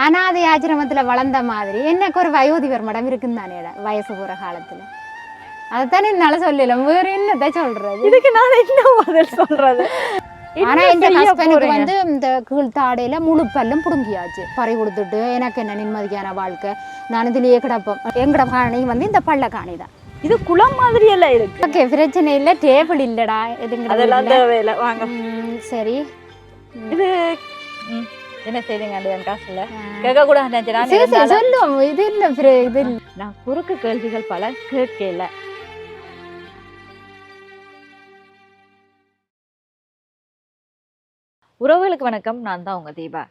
அனாதை ஆசிரமத்துல வளர்ந்த மாதிரி எனக்கு ஒரு வயோதிகர் மடம் இருக்குன்னு தானே வயசு போற காலத்துல. அதைத்தானே என்னால சொல்லல, வேற என்னத்தை சொல்றது? இதுக்கு நான் என்ன பதில் சொல்றது? ஆனா என் ஹஸ்பண்டுக்கு வந்து இந்த கீழ்த்தாடையில முழு பல்லும் புடுங்கியாச்சு, பறி கொடுத்துட்டு எனக்கு என்ன நிம்மதியான வாழ்க்கை, நான் இதுலயே கிடப்போம். எங்கட காணி வந்து இந்த பள்ள காணி தான். இது குளம் மாதிரி எல்லாம் இருக்கு. ஓகே, பிரச்சனை இல்லை, டேபிள் இல்லடா, அதெல்லாம் தேவையில்லை, வாங்க. சரி, இது என்ன செய்யுங்க என் காசுல கேட்க கூட சொல்லுவோம். இது இல்ல, இது நான் குறுக்கு கேள்விகள் பல கேட்கல. உறவுகளுக்கு வணக்கம், நான் தான் உங்க தீபா.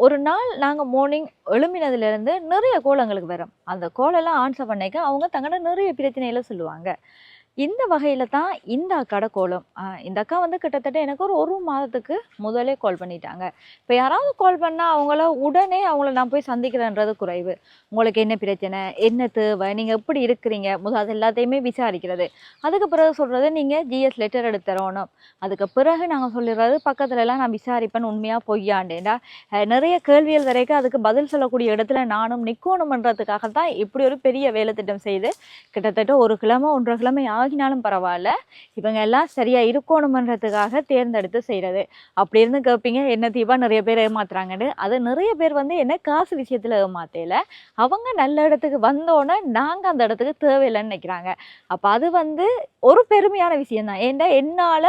ஒரு நாள் நாங்கள் மார்னிங் எழும்பினதுலேருந்து நிறைய கோலங்களுக்கு வரும். அந்த கோலெல்லாம் ஆன்சர் பண்ணிக்க அவங்க தங்கட நிறைய பிரச்சனையில சொல்லுவாங்க. இந்த வகையில் தான் இந்த அக்காட கோலம். இந்த அக்கா வந்து கிட்டத்தட்ட எனக்கு ஒரு மாதத்துக்கு முதலே கால் பண்ணிட்டாங்க. இப்போ யாராவது கால் பண்ணால் அவங்கள நான் போய் சந்திக்கிறேன்றது குறைவு. உங்களுக்கு என்ன பிரச்சனை, என்ன தேவை, நீங்கள் எப்படி இருக்கிறீங்க, அது எல்லாத்தையுமே விசாரிக்கிறது. அதுக்கு பிறகு சொல்கிறது நீங்கள் ஜிஎஸ் லெட்டர் எடுத்து தரணும். அதுக்கு பிறகு நாங்கள் சொல்லிடுறது பக்கத்துலலாம் நான் விசாரிப்பேன் உண்மையாக பொய்யாண்டேன்டா. நிறைய கேள்விகள் வரைக்கும் அதுக்கு பதில் சொல்லக்கூடிய இடத்துல நானும் நிற்கணுமன்றதுக்காக தான் இப்படி ஒரு பெரிய வேலை திட்டம் செய்து கிட்டத்தட்ட 1 கிழமை 1.5 கிழமை ஆகினாலும் பரவாயில்ல, இவங்க எல்லாம் சரியா இருக்கணுமன்றதுக்காக தேர்ந்தெடுத்து செய்யறது. அப்படி இருந்து கேட்பீங்க, என்ன தீபா நிறைய பேர் ஏமாத்துறாங்கன்னு. அது நிறைய பேர் வந்து என்ன காசு விஷயத்துல ஏமாத்தையில, அவங்க நல்ல இடத்துக்கு வந்தோன்னே நாங்க அந்த இடத்துக்கு தேவையில்லைன்னு நினைக்கிறாங்க. அப்ப அது வந்து ஒரு பெருமையான விஷயம் தான். ஏன்டா என்னால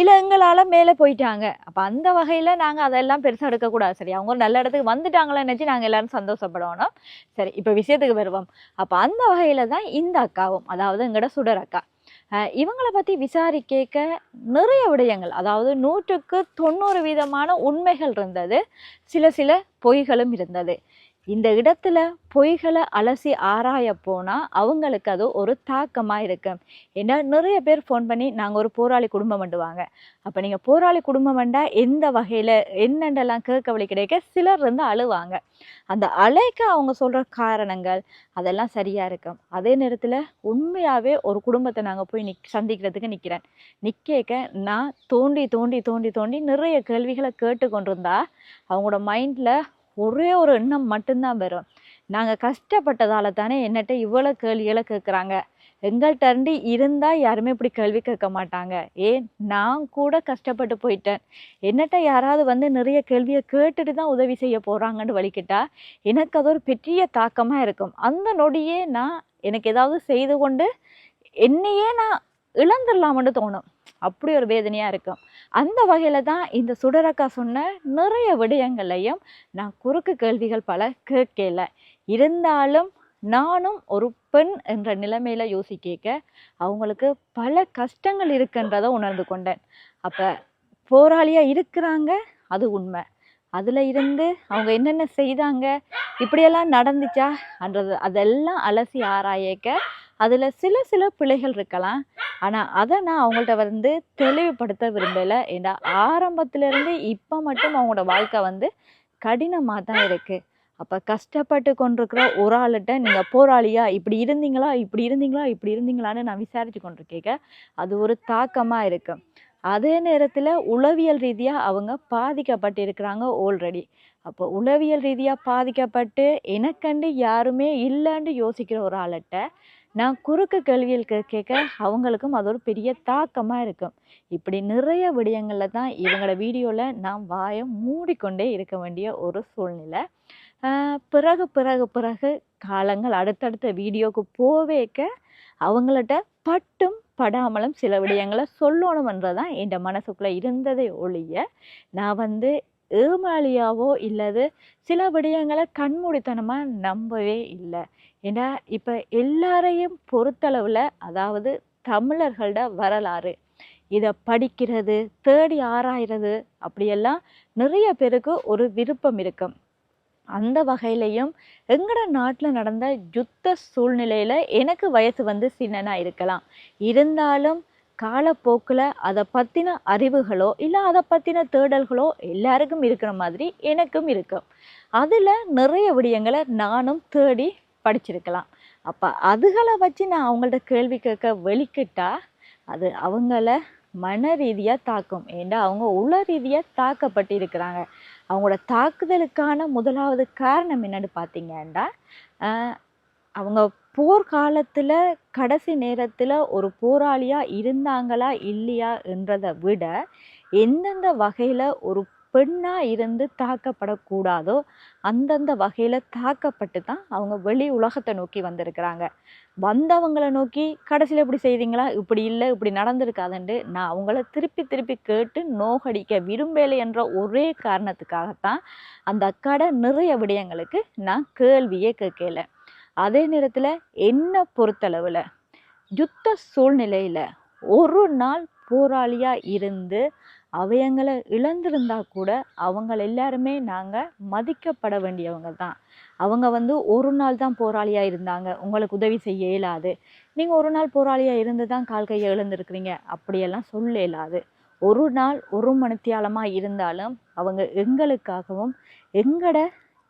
இல்ல எங்களால மேலே போயிட்டாங்க. அப்ப அந்த வகையில நாங்க அதெல்லாம் பெருசா எடுக்கக்கூடாது. சரி, அவங்க ஒரு நல்ல இடத்துக்கு வந்துட்டாங்களே நினைச்சு நாங்க எல்லாரும் சந்தோஷப்படணும். சரி, இப்ப விஷயத்துக்கு வருவோம். அப்ப அந்த வகையில தான் இந்த அக்காவும், அதாவது எங்கட சுடர் அக்கா, இவங்களை பற்றி விசாரிக்க நிறைய விடயங்கள், அதாவது 100க்கு 90% உண்மைகள் இருந்தது, சில பொய்களும் இருந்தது. இந்த இடத்துல பொய்களை அலசி ஆராய போனால் அவங்களுக்கு அது ஒரு தாக்கமாக இருக்கு. ஏன்னா நிறைய பேர் ஃபோன் பண்ணி நாங்கள் ஒரு போராளி குடும்பம் வந்துவாங்க. அப்போ நீங்கள் போராளி குடும்பம் வந்தா எந்த வகையில் என்னென்னலாம் கேட்க வழி கிடைக்க சிலர் இருந்து அழுவாங்க. அந்த அலைக்கு அவங்க சொல்கிற காரணங்கள் அதெல்லாம் சரியாக இருக்கும். அதே நேரத்தில் உண்மையாகவே ஒரு குடும்பத்தை நாங்கள் போய் சந்திக்கிறதுக்கு நிற்க நான் தோண்டி நிறைய கேள்விகளை கேட்டு கொண்டிருந்தா அவங்களோட மைண்டில் ஒரே ஒரு எண்ணம் மட்டும்தான் வரும். நாங்கள் கஷ்டப்பட்டதால தானே என்னட்ட இவ்வளோ கேள்விகளை கேட்குறாங்க. எங்கள்கிட்ட இருந்தால் யாருமே இப்படி கேள்வி கேட்க மாட்டாங்க. ஏன் நான் கூட கஷ்டப்பட்டு போயிட்டேன். என்னட்ட யாராவது வந்து நிறைய கேள்வியை கேட்டுட்டு தான் உதவி செய்ய போகிறாங்கன்னு வலிக்கிட்டா எனக்கு அது ஒரு பெரிய தாக்கமாக இருக்கும். அந்த நொடியே எனக்கு ஏதாவது செய்து கொண்டு என்னையே நான் இழந்துடலாம்னு தோணும். அப்படி ஒரு வேதனையாக இருக்கும். அந்த வகையில் தான் இந்த சுடரக்கா சொன்ன நிறைய விடயங்களையும் நான் குறுக்கு கேள்விகள் பல கேட்கல. இருந்தாலும் நானும் ஒரு பெண் என்ற நிலைமையில யோசிக்க அவங்களுக்கு பல கஷ்டங்கள் இருக்குன்றதை உணர்ந்து கொண்டேன். அப்போ போராளியாக இருக்கிறாங்க, அது உண்மை. அதில் இருந்து அவங்க என்னென்ன செய்தாங்க, இப்படியெல்லாம் நடந்துச்சா என்றது அதெல்லாம் அலசி ஆராயக்க அதில் சில பிழைகள் இருக்கலாம். ஆனால் அதை நான் அவங்கள்ட்ட வந்து தெளிவுபடுத்த விரும்பலை. ஏன்னா ஆரம்பத்திலேருந்து இப்போ மட்டும் அவங்களோட வாழ்க்கை வந்து கடினமாக தான் இருக்குது. அப்போ கஷ்டப்பட்டு கொண்டிருக்கிற ஒரு ஆள்கிட்ட நீங்கள் போராளியா இப்படி இருந்தீங்களான்னு நான் விசாரித்து கொண்டிருக்கேன். அது ஒரு தாக்கமாக இருக்கும். அதே நேரத்தில் உளவியல் ரீதியாக அவங்க பாதிக்கப்பட்டு இருக்கிறாங்க ஆல்ரெடி. அப்போ உளவியல் ரீதியாக பாதிக்கப்பட்டு எனக்கண்டு யாருமே இல்லைன்னு யோசிக்கிற ஒரு ஆள்கிட்ட நான் குறுக்கு கேள்விகள் கேட்க அவங்களுக்கும் அது ஒரு பெரிய தாக்கமாக இருக்கும். இப்படி நிறைய விடயங்களில் தான் இவங்களோட வீடியோவில் நான் வாயை மூடிக்கொண்டே இருக்க வேண்டிய ஒரு சூழ்நிலை. பிறகு காலங்கள் அடுத்தடுத்த வீடியோவுக்கு போவேக்க அவங்கள்ட்ட பட்டும் படாமலும் சில விடயங்களை சொல்லணுமன்றதான் என் மனசுக்குள்ளே இருந்ததை ஒழிய நான் வந்து ஏமாளியாவோ இல்லது சில விடயங்களை கண்மூடித்தனமாக நம்பவே இல்லை. ஏன்னா இப்போ எல்லாரையும் பொறுத்தளவில், அதாவது தமிழர்களோட வரலாறு இதை படிக்கிறது, தேடி ஆராய்றது அப்படியெல்லாம் நிறைய பேருக்கு ஒரு விருப்பம் இருக்கும். அந்த வகையிலையும் எங்கட நாட்டில் நடந்த யுத்த சூழ்நிலையில் எனக்கு வயசு வந்து சின்னனாக இருக்கலாம். இருந்தாலும் காலப்போக்கில் அதை பற்றின அறிவுகளோ இல்லை அதை பற்றின தேடல்களோ எல்லாருக்கும் இருக்கிற மாதிரி எனக்கும் இருக்கும். அதில் நிறைய விடயங்களை நானும் தேடி படிச்சிருக்கலாம். அப்போ அதுகளை வச்சு நான் அவங்கள்ட்ட கேள்வி கேட்க வெளிக்கிட்டா அது அவங்கள மன ரீதியாக தாக்கும். ஏண்டா அவங்க உள ரீதியாக தாக்கப்பட்டு இருக்கிறாங்க. அவங்களோட தாக்குதலுக்கான முதலாவது காரணம் என்னன்னு பார்த்தீங்கன்னா, அவங்க போர்க்காலத்தில் கடைசி நேரத்தில் ஒரு போராளியாக இருந்தாங்களா இல்லையா என்றதை விட எந்தெந்த வகையில் ஒரு பெண்ணாக இருந்து தாக்கப்படக்கூடாதோ அந்தந்த வகையில் தாக்கப்பட்டு தான் அவங்க வெளி உலகத்தை நோக்கி வந்திருக்கிறாங்க. வந்தவங்களை நோக்கி கடைசியில் இப்படி செய்தீங்களா, இப்படி இல்லை, இப்படி நடந்திருக்காதுன்ட்டு நான் அவங்கள திருப்பி திருப்பி கேட்டு நோகடிக்க விரும்பலை என்ற ஒரே காரணத்துக்காகத்தான் அந்த அக்காட நிறைய விடயங்களுக்கு நான் கேள்வியே கேட்கல. அதே நேரத்தில் என்னை பொறுத்தளவில் யுத்த சூழ்நிலையில் ஒரு நாள் போராளியாக இருந்து அவங்களை இழந்திருந்தா கூட அவங்க எல்லாருமே நாங்கள் மதிக்கப்பட வேண்டியவங்க தான். அவங்க ஒரு நாள் தான் போராளியாக இருந்தாங்க, உங்களுக்கு உதவி செய்ய இயலாது, நீங்கள் ஒரு நாள் போராளியாக இருந்து தான் கால் கையை இழந்திருக்கிறீங்க அப்படியெல்லாம் சொல்ல இயலாது. ஒரு நாள் ஒரு மணித்தியாலமாக இருந்தாலும் அவங்க எங்களுக்காகவும் எங்களோட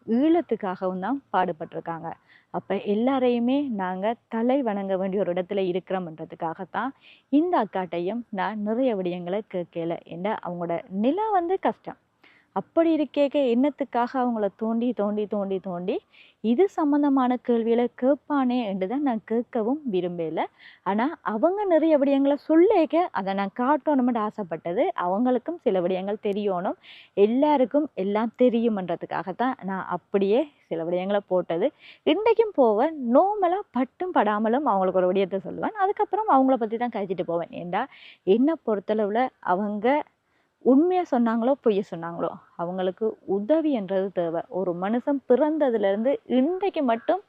ஈழத்துக்காகவும் தான் பாடுபட்டிருக்காங்க. அப்போ எல்லாரையுமே நாங்கள் தலை வணங்க வேண்டிய ஒரு இடத்துல இருக்கிறோம்ன்றதுக்காகத்தான் இந்த அக்காட்டையும் நான் நிறைய விடயங்களை கேட்கல. ஏன்னா அவங்களோட நிலை கஷ்டம். அப்படி இருக்கேக்க என்னத்துக்காக அவங்கள தோண்டி தோண்டி தோண்டி தோண்டி இது சம்மந்தமான கேள்விகளை கேட்பானே என்று தான் நான் கேட்கவும் விரும்பலை. ஆனால் அவங்க நிறைய விடயங்களை சொல்லேக்க அதை நான் காட்டணும்னு ஆசைப்பட்டது. அவங்களுக்கும் சில விடயங்கள் தெரியணும், எல்லாருக்கும் எல்லாம் தெரியுமன்றதுக்காகத்தான் நான் அப்படியே சில விடயங்களை போட்டது. இன்றைக்கும் போவேன், நோமலாக பட்டும் படாமலும் அவங்களுக்கு ஒரு விடயத்தை சொல்லுவேன், அதுக்கப்புறம் அவங்கள பற்றி தான் கழிச்சிட்டு போவேன். ஏண்டா என்னை பொறுத்தளவில் அவங்க உண்மையாக சொன்னாங்களோ பொய்ய சொன்னாங்களோ அவங்களுக்கு உதவி என்றது தேவை. ஒரு மனுஷன் பிறந்ததுலேருந்து இன்றைக்கு மட்டும்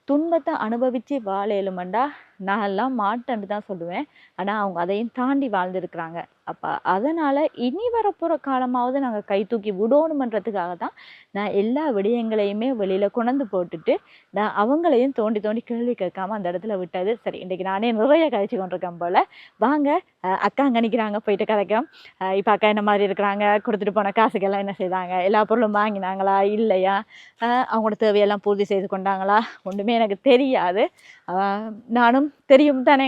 துன்பத்தை அனுபவித்து வாழையிலுமண்டா நான் எல்லாம் மாட்டேன்னு தான் சொல்லுவேன். ஆனால் அவங்க அதையும் தாண்டி வாழ்ந்துருக்குறாங்க. அப்போ அதனால் இனி வரப்போகிற காலமாவது நாங்கள் கை தூக்கி விடணுமன்றதுக்காக தான் நான் எல்லா விடயங்களையுமே வெளியில் கொண்டு போட்டுட்டு நான் அவங்களையும் தோண்டி தோண்டி கேள்வி கேட்காம அந்த இடத்துல விட்டது. சரி, இன்றைக்கி நானே நிறைய கழிச்சு கொண்டிருக்கேன் போல். வாங்க அக்கா அங்கே நிற்கிறாங்க, போயிட்டு கதைக்கும். இப்போ அக்கா என்ன மாதிரி இருக்கிறாங்க, கொடுத்துட்டு போன காசுக்கெல்லாம் என்ன செய்தாங்க, எல்லா பொருளும் வாங்கினாங்களா இல்லையா, அவங்களோட தேவையெல்லாம் பூர்த்தி செய்து கொண்டாங்களா, ஒன்றுமே எனக்கு தெரியாது. நானும் தெரியும் தானே,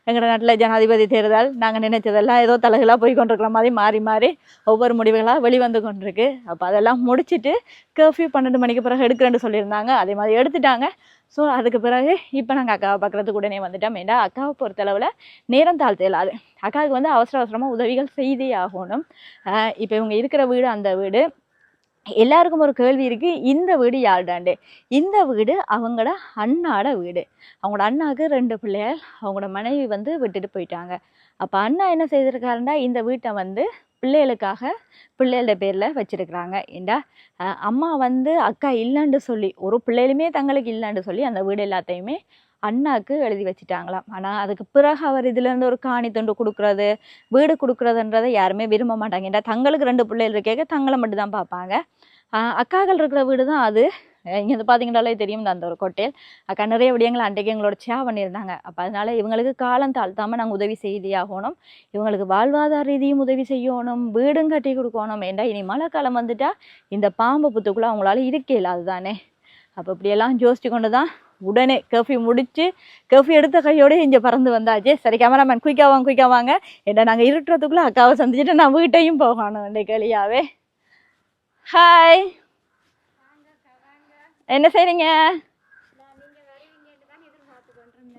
எங்களோட நாட்டில் ஜனாதிபதி தேர்தல் நாங்கள் நினைச்சதெல்லாம் ஏதோ தலைகளாக போய் கொண்டிருக்கிற மாதிரி மாறி மாறி ஒவ்வொரு முடிவுகளாக வெளிவந்து கொண்டிருக்கு. அப்போ அதெல்லாம் முடிச்சுட்டு கர்ஃப்யூ 12 மணிக்கு பிறகு எடுக்கிறேன்னு சொல்லியிருந்தாங்க, அதே மாதிரி எடுத்துட்டாங்க. ஸோ அதுக்கு பிறகு இப்போ நாங்கள் அக்காவை பார்க்குறதுக்கு உடனே வந்துட்டோம். ஏன்னா அக்காவை பொறுத்தளவில் நேரம் தாழ்த்த இல்லாது, அக்காவுக்கு அவசர அவசரமாக உதவிகள் செய்தே ஆகணும். இப்போ இவங்க இருக்கிற வீடு அந்த வீடு. எல்லாருக்கும் ஒரு கேள்வி இருக்குது, இந்த வீடு யாருடாண்டே. இந்த வீடு அவங்களோட அண்ணாட வீடு. அவங்களோட அண்ணாவுக்கு 2 பிள்ளைகள், அவங்களோட மனைவி விட்டுட்டு போயிட்டாங்க. அப்போ அண்ணா என்ன செய்திருக்காருண்டா, இந்த வீட்டை பிள்ளைகளுக்காக பிள்ளைகளோட பேரில் வச்சிருக்கிறாங்க. ஏண்டா அம்மா அக்கா இல்லைன்னு சொல்லி, ஒரு பிள்ளைகளுமே தங்களுக்கு இல்லைன்னு சொல்லி அந்த வீடு எல்லாத்தையுமே அண்ணாவுக்கு எழுதி வச்சுட்டாங்களாம். ஆனால் அதுக்கு பிறகு அவர் இதுலேருந்து ஒரு காணி தொண்டு கொடுக்குறது, வீடு கொடுக்குறதுன்றதை யாருமே விரும்ப மாட்டாங்க. ஏன்னா தங்களுக்கு 2 பிள்ளைகள் இருக்கேக்க தங்களை மட்டும் தான் பார்ப்பாங்க. அக்காக்கள் இருக்கிற வீடு தான் அது. இங்கே பார்த்தீங்கன்னாலே தெரியும், அந்த ஒரு கொட்டையில் அக்கா நிறைய விடயங்கள் அன்றைக்கு எங்களோட ஷேர் பண்ணியிருந்தாங்க. அப்போ அதனால் இவங்களுக்கு காலம் தாழ்த்தாமல் நாங்கள் உதவி செய்தே ஆகணும். இவங்களுக்கு வாழ்வாதார ரீதியும் உதவி செய்யணும், வீடும் கட்டி கொடுக்கணும். ஏண்டா இனி மழை காலம் வந்துட்டா இந்த பாம்பு புத்துக்குள்ளே அவங்களால இருக்கல, அதுதானே. அப்போ இப்படியெல்லாம் யோசிச்சு கொண்டு தான் உடனே கர்ஃப்யூ முடிச்சு கர்ஃப்யூ எடுத்த கையோடு இங்கே பறந்து வந்தாச்சு. சரி கேமராமேன் குயிக்காக வாங்க, ஏன்னா நாங்கள் இருட்டுறதுக்குள்ளே அக்காவை சந்திச்சுட்டு நான் வீட்டையும் போகணும் இன்றைக்கு வெளியாவே. ஹாய், என்ன செய்றீங்க?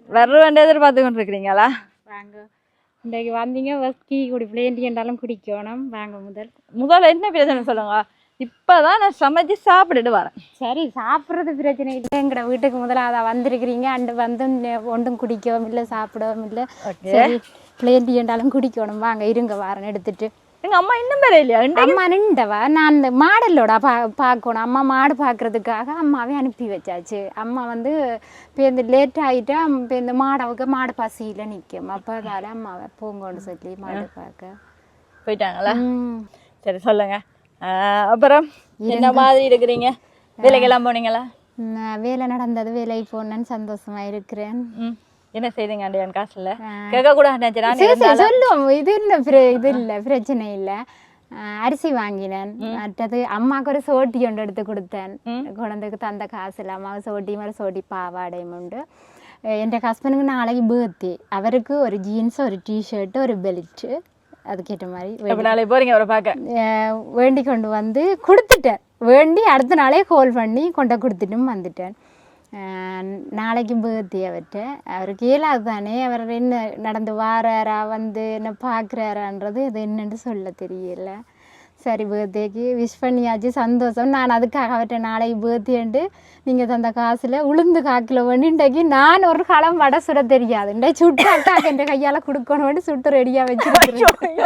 வருவேன் எதிர்பார்த்து கொண்டிருக்கிறீங்களா? வாங்க, இன்றைக்கு வந்தீங்க கீ குடி பிளேண்டியண்டாலும் குடிக்கணும். வாங்க, முதல்ல என்ன பிரச்சனை சொல்லுங்க. இப்போதான் நான் சமைச்சு சாப்பிட்டுட்டு வரேன். சரி, சாப்பிட்றது பிரச்சனை இல்லை. எங்கட வீட்டுக்கு முதல்ல வந்திருக்கிறீங்க, ஒன்றும் குடிக்கவும் இல்லை சாப்பிடவும் இல்லை. சரி, பிளேண்டியண்டாலும் குடிக்கணும். வாங்க இருங்க, வரேன் எடுத்துட்டு. எங்க அம்மா இன்னும் வேற இல்லையா? அம்மா நின்றவா, நான் இந்த மாடலோட பார்க்கணும். அம்மா மாடு பார்க்கறதுக்காக அம்மாவே அனுப்பி வச்சாச்சு. அம்மா இப்போ இந்த லேட் ஆகிட்டா இப்போ இந்த மாடு பசியில் நிற்கும். அப்போ அதால அம்மாவை போங்கன்னு சொல்லி மாடு பார்க்க போயிட்டாங்களா? சரி, சொல்லுங்க. அப்புறம் என்ன மாதிரி இருக்கிறீங்க? வேலைக்கெல்லாம் போனீங்களா? வேலை நடந்தது, வேலைக்கு போனேன்னு சந்தோஷமா இருக்கிறேன். என்ன செய்தீங்க அண்டையான் காசுல? கேட்க கூட சொல்லுவோம், இது இல்லை பிரச்சனை இல்லை. அரிசி வாங்கினேன். மற்றது அம்மாவுக்கு ஒரு சோட்டி ஒன்று எடுத்து கொடுத்தேன். குழந்தைக்கு தந்த காசு இல்லை. அம்மாவுக்கு சோட்டி மாதிரி சோட்டி பாவாடையும் உண்டு. என் ஹஸ்பண்டுக்கு நாளைக்கு பர்த்டே. அவருக்கு ஒரு ஜீன்ஸ், ஒரு டிஷர்ட்டு, ஒரு பெல்ட்டு, அதுக்கேற்ற மாதிரி எப்போ நாளைக்கு போகிறீங்க அவரை பார்க்க? வேண்டி கொண்டு வந்து கொடுத்துட்டேன். வேண்டி அடுத்த நாளே கால் பண்ணி கொண்டு கொடுத்துட்டும் வந்துட்டேன். நாளைக்கு பர்த்டே அவர்கிட்ட. அவருக்கு இயலாது தானே, அவர் என்ன நடந்து வாராரா வந்து என்ன பார்க்குறாரான்றது அது என்னென்னு சொல்ல தெரியல. சரி பர்த்டேக்கு விஷ் பண்ணியாச்சு, சந்தோஷம். நான் அதுக்காக அவர்கிட்ட நாளைக்கு பர்த்டேன்ட்டு நீங்கள் தந்த காசில் உளுந்து காக்கில் வேண்டின்றைக்கு நான் ஒரு காலம் வடை சுட தெரியாது சுட்டு அக்காக்கு என் கையால் கொடுக்கணும்னு சுட்டு ரெடியாக வச்சுருக்கேன்.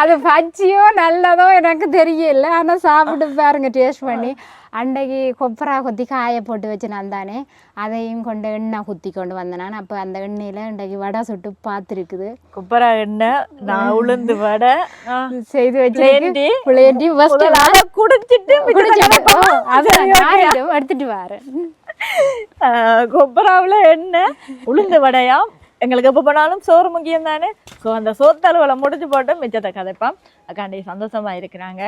அது பச்சியோ நல்லதோ எனக்கு தெரியல, ஆனால் சாப்பிட்டு பாருங்க டேஸ்ட் பண்ணி. அன்றைக்கு கொப்பரா கொத்தி காய போட்டு வச்சு நான் தானே அதையும் கொண்டு எண்ணெய் குத்தி கொண்டு வந்தேன் நான். அப்போ அந்த எண்ணெயில் இன்றைக்கு வடை சுட்டு பார்த்துருக்குது. கொப்பரா எண்ணெய் நான் உளுந்து வடை செய்து வச்சு பிள்ளைண்டி குடிச்சிட்டு எடுத்துட்டு வரேன். கொப்பராவில் எண்ணெய் உளுந்து வடையா எங்களுக்கு எப்போ போனாலும் சோறு முக்கியம் தானே. ஸோ அந்த சோத்தளவுல முடிச்சு போட்டு மிச்சத்தை கதைப்பான். அக்காண்டி சந்தோஷமா இருக்கிறாங்க.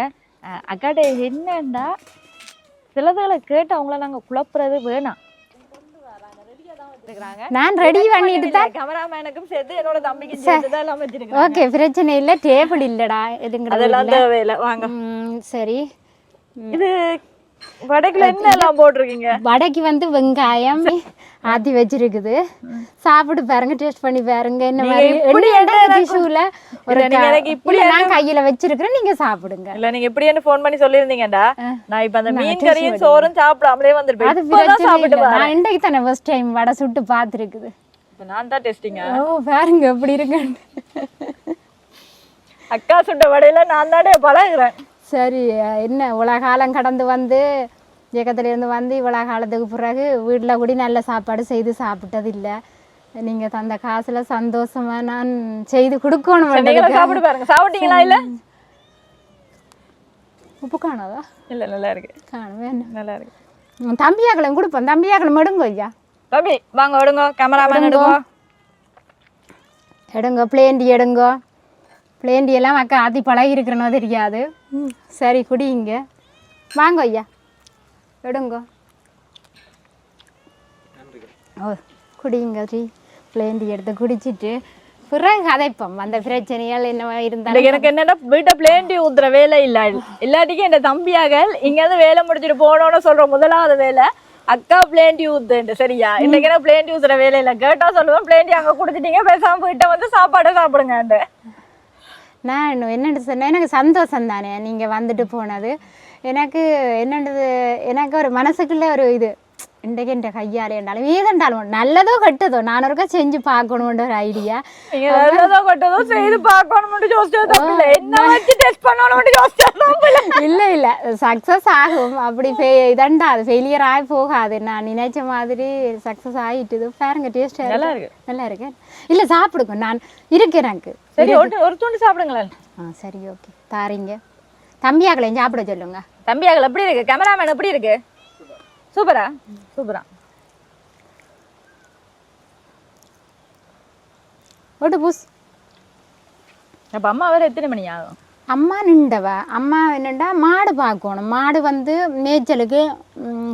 அக்காண்டி என்னண்டா சிலதுகளை கேட்டு அவங்கள நாங்கள் குழப்புறது வேணாம். நான் ரெடி பண்ணிட்டு தான் கேமராமேனுக்கும் சேர்த்து என்னோட தம்பிக்கும் சேர்த்து தான் எல்லாம் வச்சிருக்கேன். ஓகே பிரச்சனை இல்லை, டேபிள் இல்லடா அதெல்லாம் தேவையில்லை. வாங்க. சரி, இது வடைக்குள்ள என்ன எல்லாம் போட்டிருக்கீங்க? வடைக்கு வந்து வெங்காயம் ஆத்தி வச்சிருக்குது. சாப்பிட்டு பாருங்க, டேஸ்ட் பண்ணி பாருங்க. என்ன மாதிரி டிஷ்யூல ஒரு நான் கையில வச்சிருக்கிறேன், நீங்க சாப்பிடுங்க. இல்ல நீங்க எப்படின்னு போன் பண்ணி சொல்லிருந்தீங்கடா, நான் இப்ப அந்த மீன் கறியும் சோறும் சாப்பிடாமலே வந்துருப்பேன். அது பிரச்சனை. நான் இன்றைக்கு தானே ஃபர்ஸ்ட் டைம் வடை சுட்டு பார்த்துருக்குது. நான் தான் டெஸ்டிங்க. ஓ பாருங்க எப்படி இருக்கு. அக்கா சுட்ட வடையில நான் தானே பழகுறேன். சரி, என்ன இவ்வளோ காலம் கடந்து வந்து இயக்கத்துலேருந்து வந்து இவ்வளோ காலத்துக்கு பிறகு வீட்டில் கூட நல்ல சாப்பாடு செய்து சாப்பிட்டது இல்லை. நீங்கள் தந்த காசில் சந்தோஷமாக நான் செய்து கொடுக்கணும். சாப்பிட்டு பாருங்க. சாப்பிட்டீங்களா? இல்லை உப்பு காணாதா? இல்லை நல்லா இருக்கு. காணுவேன், நல்லா இருக்கு. தம்பியாக்களும் கொடுப்போம். தம்பியாக்களும் எடுங்கோ ஐயா. தம்பி வாங்க, எடுங்கோ. கேமராமேன் எடுங்கோ. எடுங்கோ பிளேண்டி எடுங்கோ. பிளேண்டி எல்லாம் அக்கா ஆத்தி பழகி இருக்கிறனோ தெரியாது. சரி குடிங்க, வாங்க ஐயா எடுங்கோ. ஓ குடிங்க ட்ரீ. பிளேண்டி எடுத்து குடிச்சிட்டு பிறகு கதைப்போம் அந்த பிரச்சனைகள் என்ன இருந்தாலும். எனக்கு என்னன்னா வீட்டை பிளேண்டி ஊத்துற வேலை இல்லை. இல்லாட்டிக்கு என் தம்பியாக இங்கேருந்து வேலை முடிச்சுட்டு போனோன்னு சொல்ற முதலாவது வேலை அக்கா பிளேண்டி ஊத்துண்டு. சரியா? இன்னைக்கு என்ன பிளேண்டி ஊத்துற வேலை இல்லை. கேட்டா சொல்லுவேன் பிளேண்டி அங்கே குடிச்சிட்டீங்க, பேசாம வீட்டை வந்து சாப்பாடை சாப்பிடுங்க. நான் என்னென்னு சொன்னேன், எனக்கு சந்தோஷம் தானே நீங்கள் வந்துட்டு போனது. எனக்கு என்னென்றது, எனக்கு ஒரு மனசுக்குள்ளே ஒரு இது, இன்றைக்கு என் கையால் என்றாலும் ஏதென்றாலும் நல்லதோ கெட்டதோ நான் ஒருக்கா செஞ்சு பார்க்கணுன்ற ஒரு ஐடியா. இல்லை இல்லை சக்ஸஸ் ஆகும். அப்படி இதண்டா அது ஃபெயிலியர் ஆகி போகாது. நான் நினைச்ச மாதிரி சக்ஸஸ் ஆகிட்டுது. பாருங்க டேஸ்ட் நல்லா இருக்கு. நல்லா இருக்கு. இல்லை சாப்பிடுங்க, நான் இருக்கேன். எனக்கு சரி ஒரு துண்டு சாப்பிடுங்களேன். சரி ஓகே தாரீங்க. தம்பியாக்களையும் சாப்பிட சொல்லுங்க. தம்பியாக்கள் எப்படி இருக்கு? கேமராமேன் எப்படி இருக்கு? சூப்பரா? சூப்பரா. ஓட்டு பூஸ். அப்போ அம்மா வேறு எத்தனை மணி ஆகும்? அம்மா நின்றவ. அம்மா என்னண்டா மாடு பார்க்கணும். மாடு வந்து மேய்ச்சலுக்கு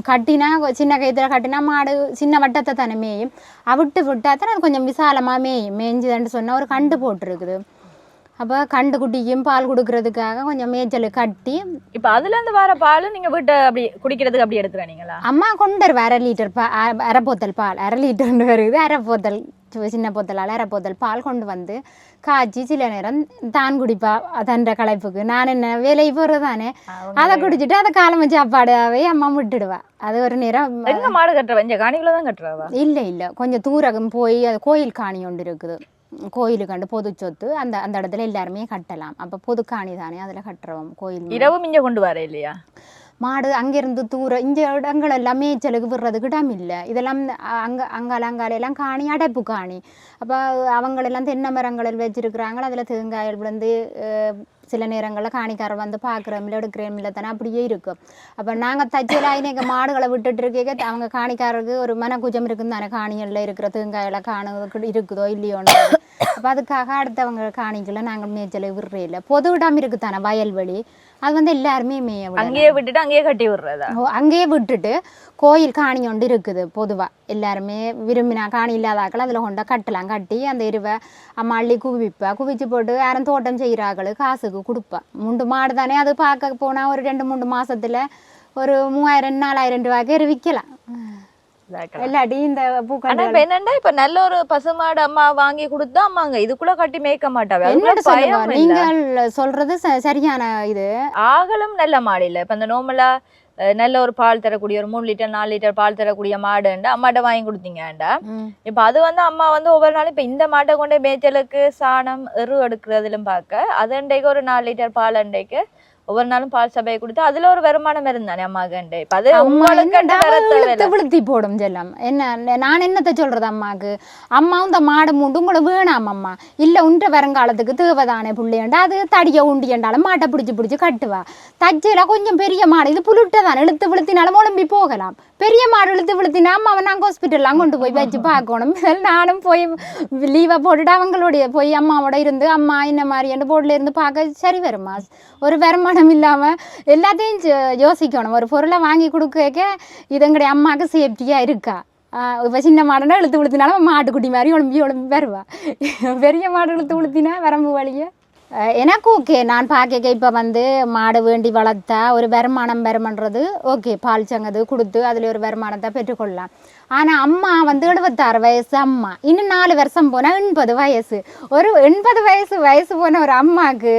கட்டினா சின்ன கைத்தில் கட்டினா மாடு சின்ன வட்டத்தை தானே மேயும். விட்டு விட்டால் தான் அது கொஞ்சம் விசாலமாக மேயும். மேய்ஞ்சுதான்னு சொன்னால் ஒரு கண்டு போட்டுருக்குது. அப்போ கண்டு குட்டிக்கும் பால் கொடுக்கறதுக்காக கொஞ்சம் மேய்ச்சல் கட்டி. இப்போ அதுலேருந்து வர பால் நீங்கள் வீட்டை அப்படி குடிக்கிறதுக்கு அப்படி எடுத்துறானீங்களா? அம்மா கொண்டு வருவா 1/2 லிட்டர் அரை போத்தல் பால். 1/2 லிட்டர்னு வருது. அரை போத்தல் சின்ன போத்தலால் 1/2 போத்தல் பால் கொண்டு வந்து காய்ச்சி சில நேரம் தான் குடிப்பா தண்ட களைப்புக்கு. நான் என்ன வேலைக்கு போகிறது தானே, அதை குடிச்சிட்டு அதை காலமை சாப்பாடாவே அம்மா விட்டுடுவா. அது ஒரு நேரம். எங்கே மாடு கட்டுற? இந்த காணிக்குள்ள தான் கட்டுறவா? இல்லை இல்லை, கொஞ்சம் தூரம் போய் அது கோயில் காணி ஒன்று இருக்குது. கோயிலுக்கு பொது சொத்து. அந்த அந்த இடத்துல எல்லாருமே கட்டலாம். அப்போ பொது காணி தானே, அதில் கட்டுறோம். கோயில் இரவும் இங்கே கொண்டு வர இல்லையா? மாடு அங்கேருந்து தூரம் இந்த இடங்கள் எல்லாம் மேய்ச்சலுக்கு விடுறதுக்கு இடம் இல்லை. இதெல்லாம் அங்காலெல்லாம் காணி அடைப்பு காணி. அப்போ அவங்களெல்லாம் தென்னை மரங்களில் வச்சுருக்குறாங்க. அதில் தேங்காயில் விழுந்து சில நேரங்களில் காணிக்காரர் வந்து பார்க்குறோம்ல எடுக்கிறோம்ல தானே அப்படியே இருக்கும். அப்போ நாங்கள் தச்சலாகி எங்கள் மாடுகளை விட்டுட்டு இருக்க அவங்க காணிக்காரருக்கு ஒரு மனக்குஜம் இருக்குன்னு தானே, காணிகளில் இருக்கிற தேங்காயில் காணுறதுக்கு இருக்குதோ இல்லையோன்னு. அப்போ அதுக்காக அடுத்தவங்க காணிக்குள்ள நாங்கள் மேய்ச்சலை விடுறே இல்லை. பொது இடம் இருக்குது தானே, வயல்வெளி. அது வந்து எல்லாருமே மேய விடலாம். அங்கேயே விட்டுட்டு அங்கேயே கட்டி விடுறதா? அங்கேயே விட்டுட்டு கோயில் காணி ஒன்று இருக்குது பொதுவாக எல்லாருமே விரும்பினா காணி இல்லாதாக்கள் அதில் கொண்டா கட்டலாம். கட்டி அந்த எருவை அம்மா அள்ளி குவிச்சு போட்டு யாரும் தோட்டம் செய்கிறாக்கள் காசுக்கு கொடுப்பா. முண்டு மாடு தானே, அது பார்க்க போனால் ஒரு 2-3 மாசத்துல ஒரு 3000-4000 ரூபாய்க்கு விற்கலாம். இல்லாட்டி இந்த ஆனா இப்ப என்னன்னா இப்ப நல்ல ஒரு பசுமாடு அம்மா வாங்கி கொடுத்தா அம்மாங்க இதுக்குள்ள கட்டி மேய்க்க மாட்டாவே. நீங்கள் சொல்றது சரியான இது. ஆகலும் நல்ல மாடு இல்ல. இப்ப இந்த நோமலா நல்ல ஒரு பால் தரக்கூடிய ஒரு 3 லிட்டர் 4 லிட்டர் பால் தரக்கூடிய மாடுண்டா அம்மாட்ட வாங்கி கொடுத்தீங்கண்டா இப்ப அது வந்து அம்மா வந்து ஒவ்வொரு நாளும் இப்ப இந்த மாட்டை கொண்டு மேய்ச்சலுக்கு சாணம் எரு எடுக்கிறதுலும் பார்க்க அது அண்டைக்கு ஒரு 4 லிட்டர் பால் அண்டைக்கு ஒவ்வொரு நாளும் பால் சபையை கொடுத்து அதுல ஒரு வருமானம் இருந்தானே அம்மாக்கு. இப்ப அது உங்களுக்கு விழுத்தி போடும் செல்லம். என்ன நான் என்னத்த சொல்றது அம்மாக்கு, அம்மா இந்த மாடு மூண்டு உங்களை வேணாம் அம்மா இல்ல உண்ட வருங்காலத்துக்கு தேவைதானே புள்ளையண்டா அது தடிய உண்டியண்டாலும் மாட்டை பிடிச்சு கட்டுவா. தச்சையில கொஞ்சம் பெரிய மாடு இது புலுட்டதான் இழுத்து விழுத்தினாலும் உடம்பி போகலாம். பெரிய மாடு இழுத்து விழுத்தினா அம்மாவை நாங்கள் ஹாஸ்பிட்டல்லாம் கொண்டு போய் வச்சு பார்க்கணும். நானும் போய் லீவை போட்டுட்டு அவங்களுடைய போய் அம்மாவோட இருந்து அம்மா இந்த மாதிரி என் போர்டில் இருந்து பார்க்க சரி வருமா? ஒரு வருமானம் இல்லாமல் எல்லாத்தையும் யோசிக்கணும். ஒரு பொருளை வாங்கி கொடுக்க இது எங்களுடைய அம்மாவுக்கு சேஃப்டியாக இருக்கா? இப்போ சின்ன மாடுனா இழுத்து விழுத்தினாலும் மாட்டுக்குட்டி மாதிரி உடம்பி வருவா. பெரிய மாடு இழுத்து விழுத்தினா வரம்பு வழியை எனக்கு ஓகே. நான் பார்க்க இப்போ வந்து மாடு வேண்டி வளர்த்தா ஒரு வருமானம்ன்றது ஓகே. பால் சங்கது கொடுத்து அதில் ஒரு வருமானத்தை பெற்றுக்கொள்ளலாம். ஆனால் அம்மா வந்து 76 வயசு அம்மா, இன்னும் 4 வருஷம் போனால் 80 வயசு. ஒரு 80 வயசு போன ஒரு அம்மாவுக்கு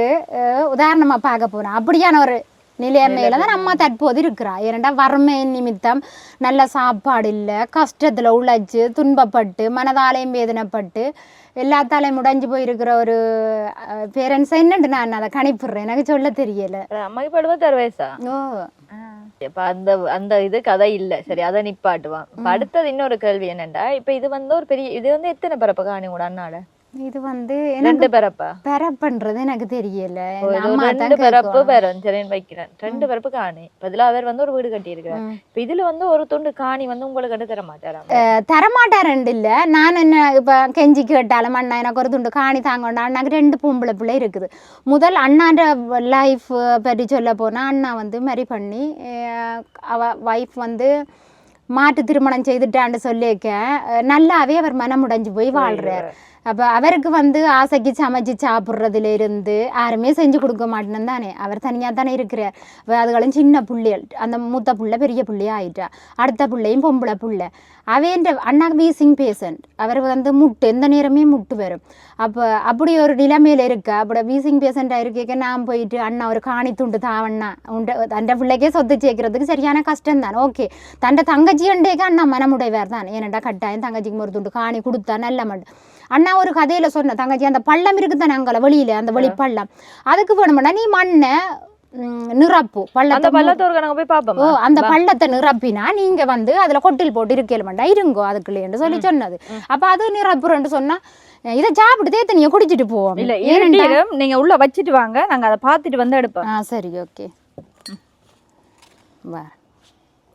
உதாரணமாக பார்க்க போகிறோம். அப்படியான ஒரு நிலைமையில தான் அம்மா தற்போது இருக்கிறா. ஏனெண்டா வறுமை நிமித்தம் நல்ல சாப்பாடு இல்லை, கஷ்டத்தில் உழைச்சி துன்பப்பட்டு மனதாலையும் வேதனைப்பட்டு எல்லாத்தாலையும் முடைஞ்சு போயிருக்கிற ஒரு பேரண்ட்ஸ் என்னண்டு நான் அதை கணிப்பிடுறேன். எனக்கு சொல்ல தெரியல. அம்மாக்கு 76 வயசா? ஓ இப்ப அந்த இது கதை இல்ல. சரி, அதை நிப்பாட்டுவான். அடுத்தது இன்னொரு கேள்வி என்னண்டா, இப்ப இது வந்து ஒரு பெரிய இது வந்து எத்தனை பரப்ப காணி கூட அண்ணாட? இது வந்து 2 பரப்பா? பரப்புன்றது எனக்கு தெரியல. 2 பரப்பு வரும். சரி வைக்கிறேன். 2 பரப்பு காணி. பதிலா அவர் வந்து ஒரு வீடு கட்டி இருக்கிறார். இப்ப இதுல வந்து ஒரு துண்டு காணி வந்து உங்களுக்கு கண்டு தரமாட்டாரண்டு இல்ல. நான் என்ன இப்ப கெஞ்சி கேட்டாலும் அண்ணா எனக்கு ஒரு துண்டு காணி தாங்கண்டா. அண்ணாக்கு 2 பொம்பளை பிள்ளை இருக்குது. முதல் அண்ணாண்ட லைஃப் பற்றி சொல்ல போனா அண்ணா வந்து மேரி பண்ணி அவ வைஃப் வந்து மாட்டு திருமணம் செய்துட்டான்னு சொல்லிக்க நல்லாவே அவர் மனமுடைஞ்சு போய் வாழ்றார். அப்போ அவருக்கு வந்து ஆசைக்கு சமைச்சு சாப்பிட்றதுல இருந்து யாருமே செஞ்சு கொடுக்க மாட்டேன்னு தானே, அவர் தனியாக தானே இருக்கிறார். அதுகளும் சின்ன பிள்ளைகள், அந்த மூத்த பிள்ளை பெரிய பிள்ளையா ஆயிட்டா, அடுத்த பிள்ளையும் பொம்பளை பிள்ளை. அவைன்ற அண்ணாக்கு வீசிங் பேஷண்ட். அவர் வந்து முட்டு எந்த நேரமே முட்டு வரும். அப்போ அப்படி ஒரு நிலைமையில் இருக்க அப்படி வீசிங் பேஷண்ட்டாக இருக்க நான் போயிட்டு அண்ணா ஒரு காணி துண்டு தாவண்ணா தண்ட பிள்ளைக்கே சொத்து சேர்க்கறதுக்கு சரியான கஷ்டம் தான். ஓகே, தண்ட தங்கச்சி அண்டேக்கு அண்ணா மனமுடைவார் தான். ஏனண்டா கட்டாயம் தங்கச்சிக்கு ஒரு துண்டு காணி கொடுத்தா நல்ல மட்டும். அண்ணா ஒரு கதையில சொன்ன தங்கச்சி அந்த பள்ளம் இருக்குதானே அங்கே வெளியில அந்த வெளி பள்ளம் அதுக்கு வேணும்னா நீ மண்ணை நிரப்பு அந்த பள்ளத்தை நிரப்பினா நீங்க வந்து அதுல கொட்டில் போட்டு இருக்கேன்டா இருங்கோ அதுக்குள்ளேன்னு சொல்லி சொன்னது. அப்ப அது நிரப்புறேன்னு சொன்னா இதை சாப்பிட்டு தேத்தனியை குடிச்சிட்டு போவோம். நீங்க உள்ள வச்சுட்டு வாங்க, நாங்க அதை பார்த்துட்டு வந்து எடுப்போம். சரி, ஓகே, வா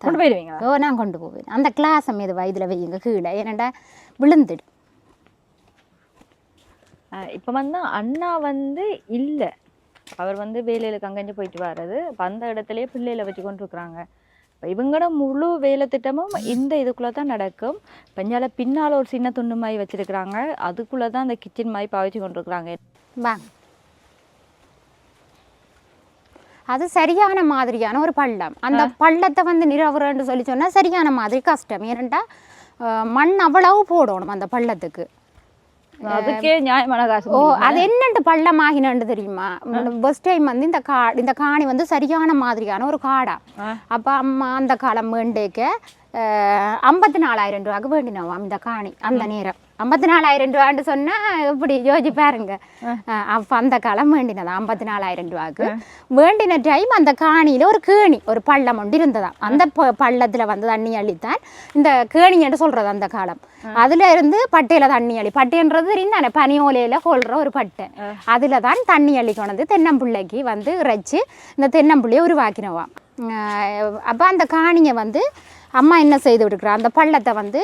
கொண்டு போயிடுவீங்க. ஓ, நான் கொண்டு போவேன். அந்த கிளாஸ் மீது இதுல வையுங்க கீழே, ஏனண்டா விழுந்துடு. இப்போ வந்து அண்ணா வந்து இல்லை, அவர் வந்து வேலையில் கங்கஞ்சு போயிட்டு வர்றது. இப்போ அந்த இடத்துலயே பிள்ளைகளை வச்சு கொண்டு இருக்கிறாங்க. இப்போ இவங்களோட முழு வேலை திட்டமும் இந்த இதுக்குள்ளே தான் நடக்கும். பஞ்சால பின்னால் ஒரு சின்ன துண்டு மாதிரி வச்சுருக்குறாங்க, அதுக்குள்ளே தான் அந்த கிச்சன் மாதிரி பாவிச்சு கொண்டு இருக்கிறாங்க. வாங்க, அது சரியான மாதிரியான ஒரு பள்ளம். அந்த பள்ளத்தை வந்து நிரவுறன்னு சொல்லி சொன்னால் சரியான மாதிரி கஷ்டம். ஏனண்டா மண் அவ்வளவு போடணும் அந்த பள்ளத்துக்கு. அதுக்கே நியாயமான காசு. ஓ, அது என்னண்டு பள்ளமாகினு தெரியுமா? ஃபர்ஸ்ட் டைம் வந்து இந்த காணி வந்து சரியான மாதிரியான ஒரு காடா. அப்ப அம்மா அந்த காலம் வேண்டேக்க 54,000 ரூபாய்க்கு வேண்டினோம் இந்த காணி. அந்த நேரம் 54,000 ரூபான்னு சொன்னா இப்படி யோசிச்சு பாருங்க. அப்ப அந்த காலம் வேண்டினதா 54,000 ரூபாய்க்கு வேண்டின டைம் அந்த காணியில ஒரு கேணி ஒரு பள்ளம் ஒன்று இருந்ததா. அந்த பள்ளத்துல வந்து தண்ணி அள்ளித்தான் இந்த கேணின்னு சொல்றது அந்த காலம். அதுல இருந்து பட்டையில தண்ணி அள்ளி, பட்டைன்றது தெரியும் பனியோலையில கொள்ற ஒரு பட்டை, அதுல தான் தண்ணி அள்ளி கொண்டு தென்னம்பிள்ளைக்கு வந்து இறைச்சி இந்த தென்னம்பிள்ளையை உருவாக்கினவாம். அப்ப அந்த காணியை வந்து அம்மா என்ன செய்து விட்டுக்கிறா, அந்த பள்ளத்தை வந்து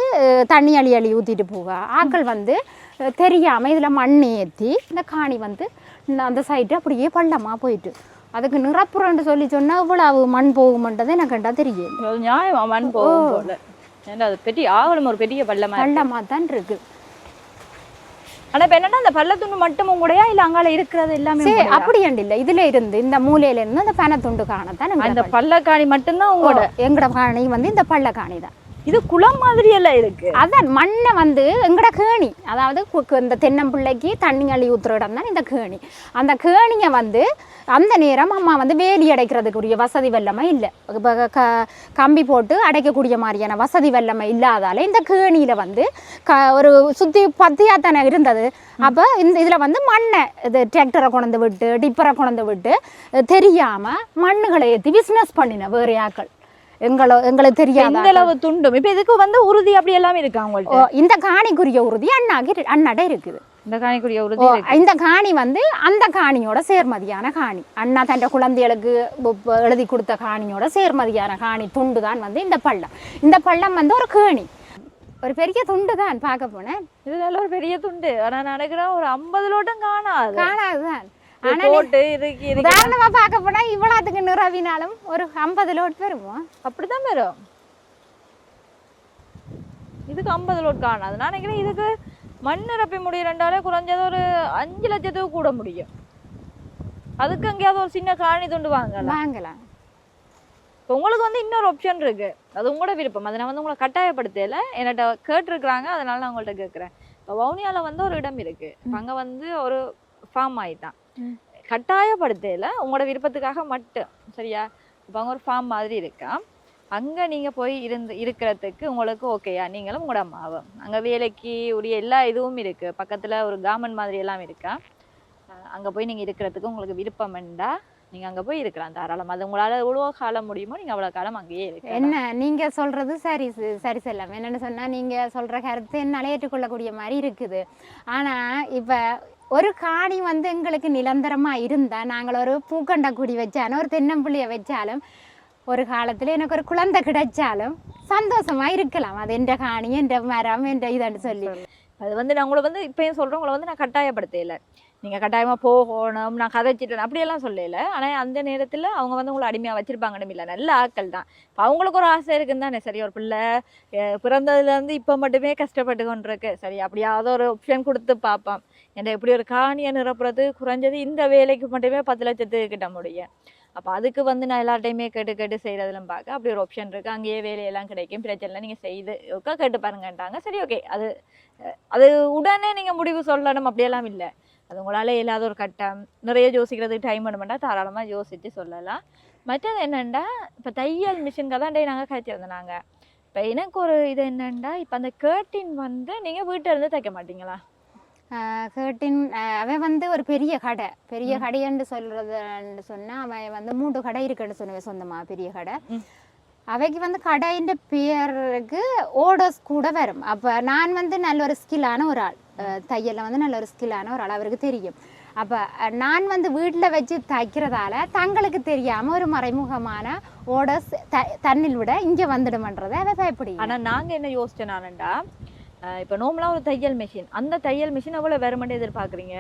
தண்ணி அள்ளி ஊற்றிட்டு போவா. ஆக்கள் வந்து தெரியாமல் இதில் மண் ஏற்றி இந்த காணி வந்து அந்த சைடு அப்படியே பள்ளமாக போயிட்டு அதுக்கு நிரப்புறன்னு சொல்லி சொன்னா இவ்வளவு மண் போகும்ன்றது எனக்கு கண்டா தெரியும். நியாயமா மண் போகும் போல. ஏன்னா அது பெரிய ஆவலம் ஒரு பெரிய பள்ளமா தான் இருக்கு. ஆனா இப்ப என்னன்னா அந்த பள்ளத்துண்டு மட்டும் உங்களுடையா இல்ல அங்கால இருக்கிறது எல்லாமே அப்படி இல்ல, இதுல இருந்து இந்த மூலையில இருந்து அந்த பனத்துண்டு காணத்தான் அந்த பள்ளக்காணி மட்டும்தான் உங்களோட. எங்கட காணி வந்து இந்த பள்ளக்காணி தான். இது குளம் மாதிரி எல்லாம் இருக்கு. அதான் மண்ணை வந்து எங்கட கேணி, அதாவது இந்த தென்னம்பிள்ளைக்கு தண்ணி அள்ளி ஊத்துற இடம் தான் இந்த கேணி. அந்த கேணியை வந்து அந்த நேரம் அம்மா வந்து வேலி அடைக்கிறதுக்குரிய வசதி வெள்ளமை இல்லை. இப்போ கம்பி போட்டு அடைக்கக்கூடிய மாதிரியான வசதி வெள்ளமை இல்லாதால இந்த கேணியில வந்து ஒரு சுற்றி பத்தியாக தானே இருந்தது. அப்போ இதில் வந்து மண்ணை இது டிராக்டரை கொண்டு விட்டு டிப்பரை கொண்டு விட்டு தெரியாமல் மண்ணுகளை ஏற்றி பிஸ்னஸ் பண்ணின வேறு ஆக்கள். எங்களுக்கு தெரியாத துண்டும். இப்ப இதுக்கு வந்து உறுதி அப்படி எல்லாமே இருக்கு அவங்கள்ட்ட. இந்த காணிக்குரிய உறுதி அண்ணாட இருக்குது. இந்த காணிக்குரிய உறுதி இந்த காணி வந்து அந்த காணியோட சேர்மதியான காணி. அண்ணா தன் குழந்தைகளுக்கு எழுதி கொடுத்த காணியோட சேர்மதியான காணி துண்டு தான் வந்து இந்த பள்ளம். இந்த பள்ளம் வந்து ஒரு கேணி, ஒரு பெரிய துண்டு தான். பார்க்க போனேன், இது நல்ல ஒரு பெரிய துண்டு. ஆனா நினைக்கிறேன் ஒரு 50 லோட்டும் காணாதுதான். உதாரணமா பார்க்க போனா இவ்வளவுக்கு நிறவினாலும் ஒரு 50 லோட் வருமா? அப்படிதான் வரும். இதுக்கு 50 லோட் காணாது. நான் நினைக்கிறேன் இதுக்கு மண் நிரப்பி முடியறண்டாலே குறைஞ்சது ஒரு 5 லட்சத்துக்கு கூட முடியும். அதுக்கு எங்கேயாவது ஒரு சின்ன காணி துண்டு வாங்கலாம். உங்களுக்கு வந்து இன்னொரு ஆப்ஷன் இருக்கு, அது உங்களோட விருப்பம். அதை நான் வந்து உங்களை கட்டாயப்படுத்தல, என்கிட்ட கேட்டிருக்கிறாங்க, அதனால நான் உங்கள்கிட்ட கேட்குறேன். இப்போ வவுனியால வந்து ஒரு இடம் இருக்கு, அங்க வந்து ஒரு ஃபார்ம் ஆயிட்டான். கட்டாயப்படுத்தல, உங்களோட விருப்பத்துக்காக மட்டும். சரியா? இப்போ அங்கே ஒரு ஃபார்ம் மாதிரி இருக்கா, அங்கே நீங்கள் போய் இருக்கிறதுக்கு உங்களுக்கு ஓகேயா? நீங்களும் உங்களோட அம்மாவும் அங்கே வேலைக்கு உரிய எல்லா இதுவும் இருக்குது. பக்கத்தில் ஒரு கார்மெண்ட் மாதிரி எல்லாம் இருக்கா, அங்கே போய் நீங்கள் இருக்கிறதுக்கு உங்களுக்கு விருப்பம் வேண்டா, நீங்கள் அங்கே போய் இருக்கலாம் தாராளம். அது உங்களால் எவ்வளோ காலம் முடியுமோ நீங்கள் அவ்வளோ காலம் அங்கேயே இருக்கு. என்ன நீங்கள் சொல்கிறது சரி செல்லாம். என்னென்னு சொன்னால் நீங்கள் சொல்கிற கருத்து என்னால் ஏற்றுக்கொள்ளக்கூடிய மாதிரி இருக்குது. ஆனால் இப்போ ஒரு காணி வந்து எங்களுக்கு நிரந்தரமாக இருந்தால், நாங்கள் ஒரு பூக்கண்டை குடி வச்சாலும் ஒரு தென்னம்பிள்ளையை வச்சாலும் ஒரு காலத்தில் எனக்கு ஒரு குழந்தை கிடைச்சாலும் சந்தோஷமாக இருக்கலாம். அது என்ற காணி, என்ற மரம், என்ற இதான்னு சொல்லி. அது வந்து நான் உங்களை வந்து இப்போயும் சொல்கிறேன், உங்களை வந்து நான் கட்டாயப்படுத்தலை. நீங்கள் கட்டாயமாக போகணும், நான் கதைச்சிட்டேன் அப்படியெல்லாம் சொல்லலை. ஆனால் அந்த நேரத்தில் அவங்க வந்து உங்களை அடிமையாக வச்சுருப்பாங்கன்னு இல்லை, நல்ல ஆட்கள் தான். இப்போ அவங்களுக்கு ஒரு ஆசை இருக்குன்னு தானே. சரி, ஒரு பிள்ளை பிறந்ததுலேருந்து இப்போ மட்டுமே கஷ்டப்பட்டு கொண்டிருக்கு, சரி அப்படியாவது ஒரு ஆப்ஷன் கொடுத்து பார்ப்பான். ஏன்னா எப்படி ஒரு காணியை நிரப்புறது குறைஞ்சது இந்த வேலைக்கு மட்டுமே 10 லட்சத்துக்கு கிட்ட முடியும். அப்போ அதுக்கு வந்து நான் எல்லார்ட்டையுமே கேட்டு செய்கிறதுலாம் பார்க்க அப்படி ஒரு ஆப்ஷன் இருக்குது, அங்கேயே வேலையெல்லாம் கிடைக்கும், பிரச்சனை நீங்கள் செய்து கேட்டு பாருங்கன்ட்டாங்க. சரி, ஓகே. அது உடனே நீங்கள் முடிவு சொல்லணும் அப்படியெல்லாம் இல்லை. அது உங்களால் இல்லாத ஒரு கட்டம், நிறைய யோசிக்கிறதுக்கு டைம் வேணுமெண்டா தாராளமாக யோசித்து சொல்லலாம். மற்றது என்னென்னா, இப்போ தையல் மிஷின்காக தான் நாங்கள் காய்ச்சிருந்தோம். நாங்கள் இப்போ எனக்கு ஒரு இது என்னென்னா, இப்போ அந்த கேர்டின் வந்து நீங்கள் வீட்டில் இருந்து தைக்க மாட்டீங்களா? கேர்டின் அவன் வந்து ஒரு பெரிய கடைன்னு சொல்கிறதுன்னு சொன்னால், அவன் வந்து 3 கடை இருக்குன்னு சொன்னவன் சொந்தமாக பெரிய கடை. அவைக்கு வந்து கடையின் பேருக்கு ஓடர்ஸ் கூட வரும். அப்போ நான் வந்து நல்ல ஒரு ஸ்கில்லான ஒரு ஆள், தையலில் வந்து நல்ல ஒரு ஸ்கில்லான ஒரு ஆள், அவருக்கு தெரியும். அப்போ நான் வந்து வீட்டில் வச்சு தைக்கிறதால தங்களுக்கு தெரியாமல் ஒரு மறைமுகமான ஓடர்ஸ் தண்ணில் விட இங்கே வந்துடுமன்றதை அதை பயப்படி. ஆனால் நாங்கள் என்ன யோசிச்சோன்னாண்டா, இப்போ நார்மலாக ஒரு தையல் மிஷின், அந்த தையல் மிஷின் எவ்வளோ வருமெண்டு எதிர்பார்க்குறீங்க?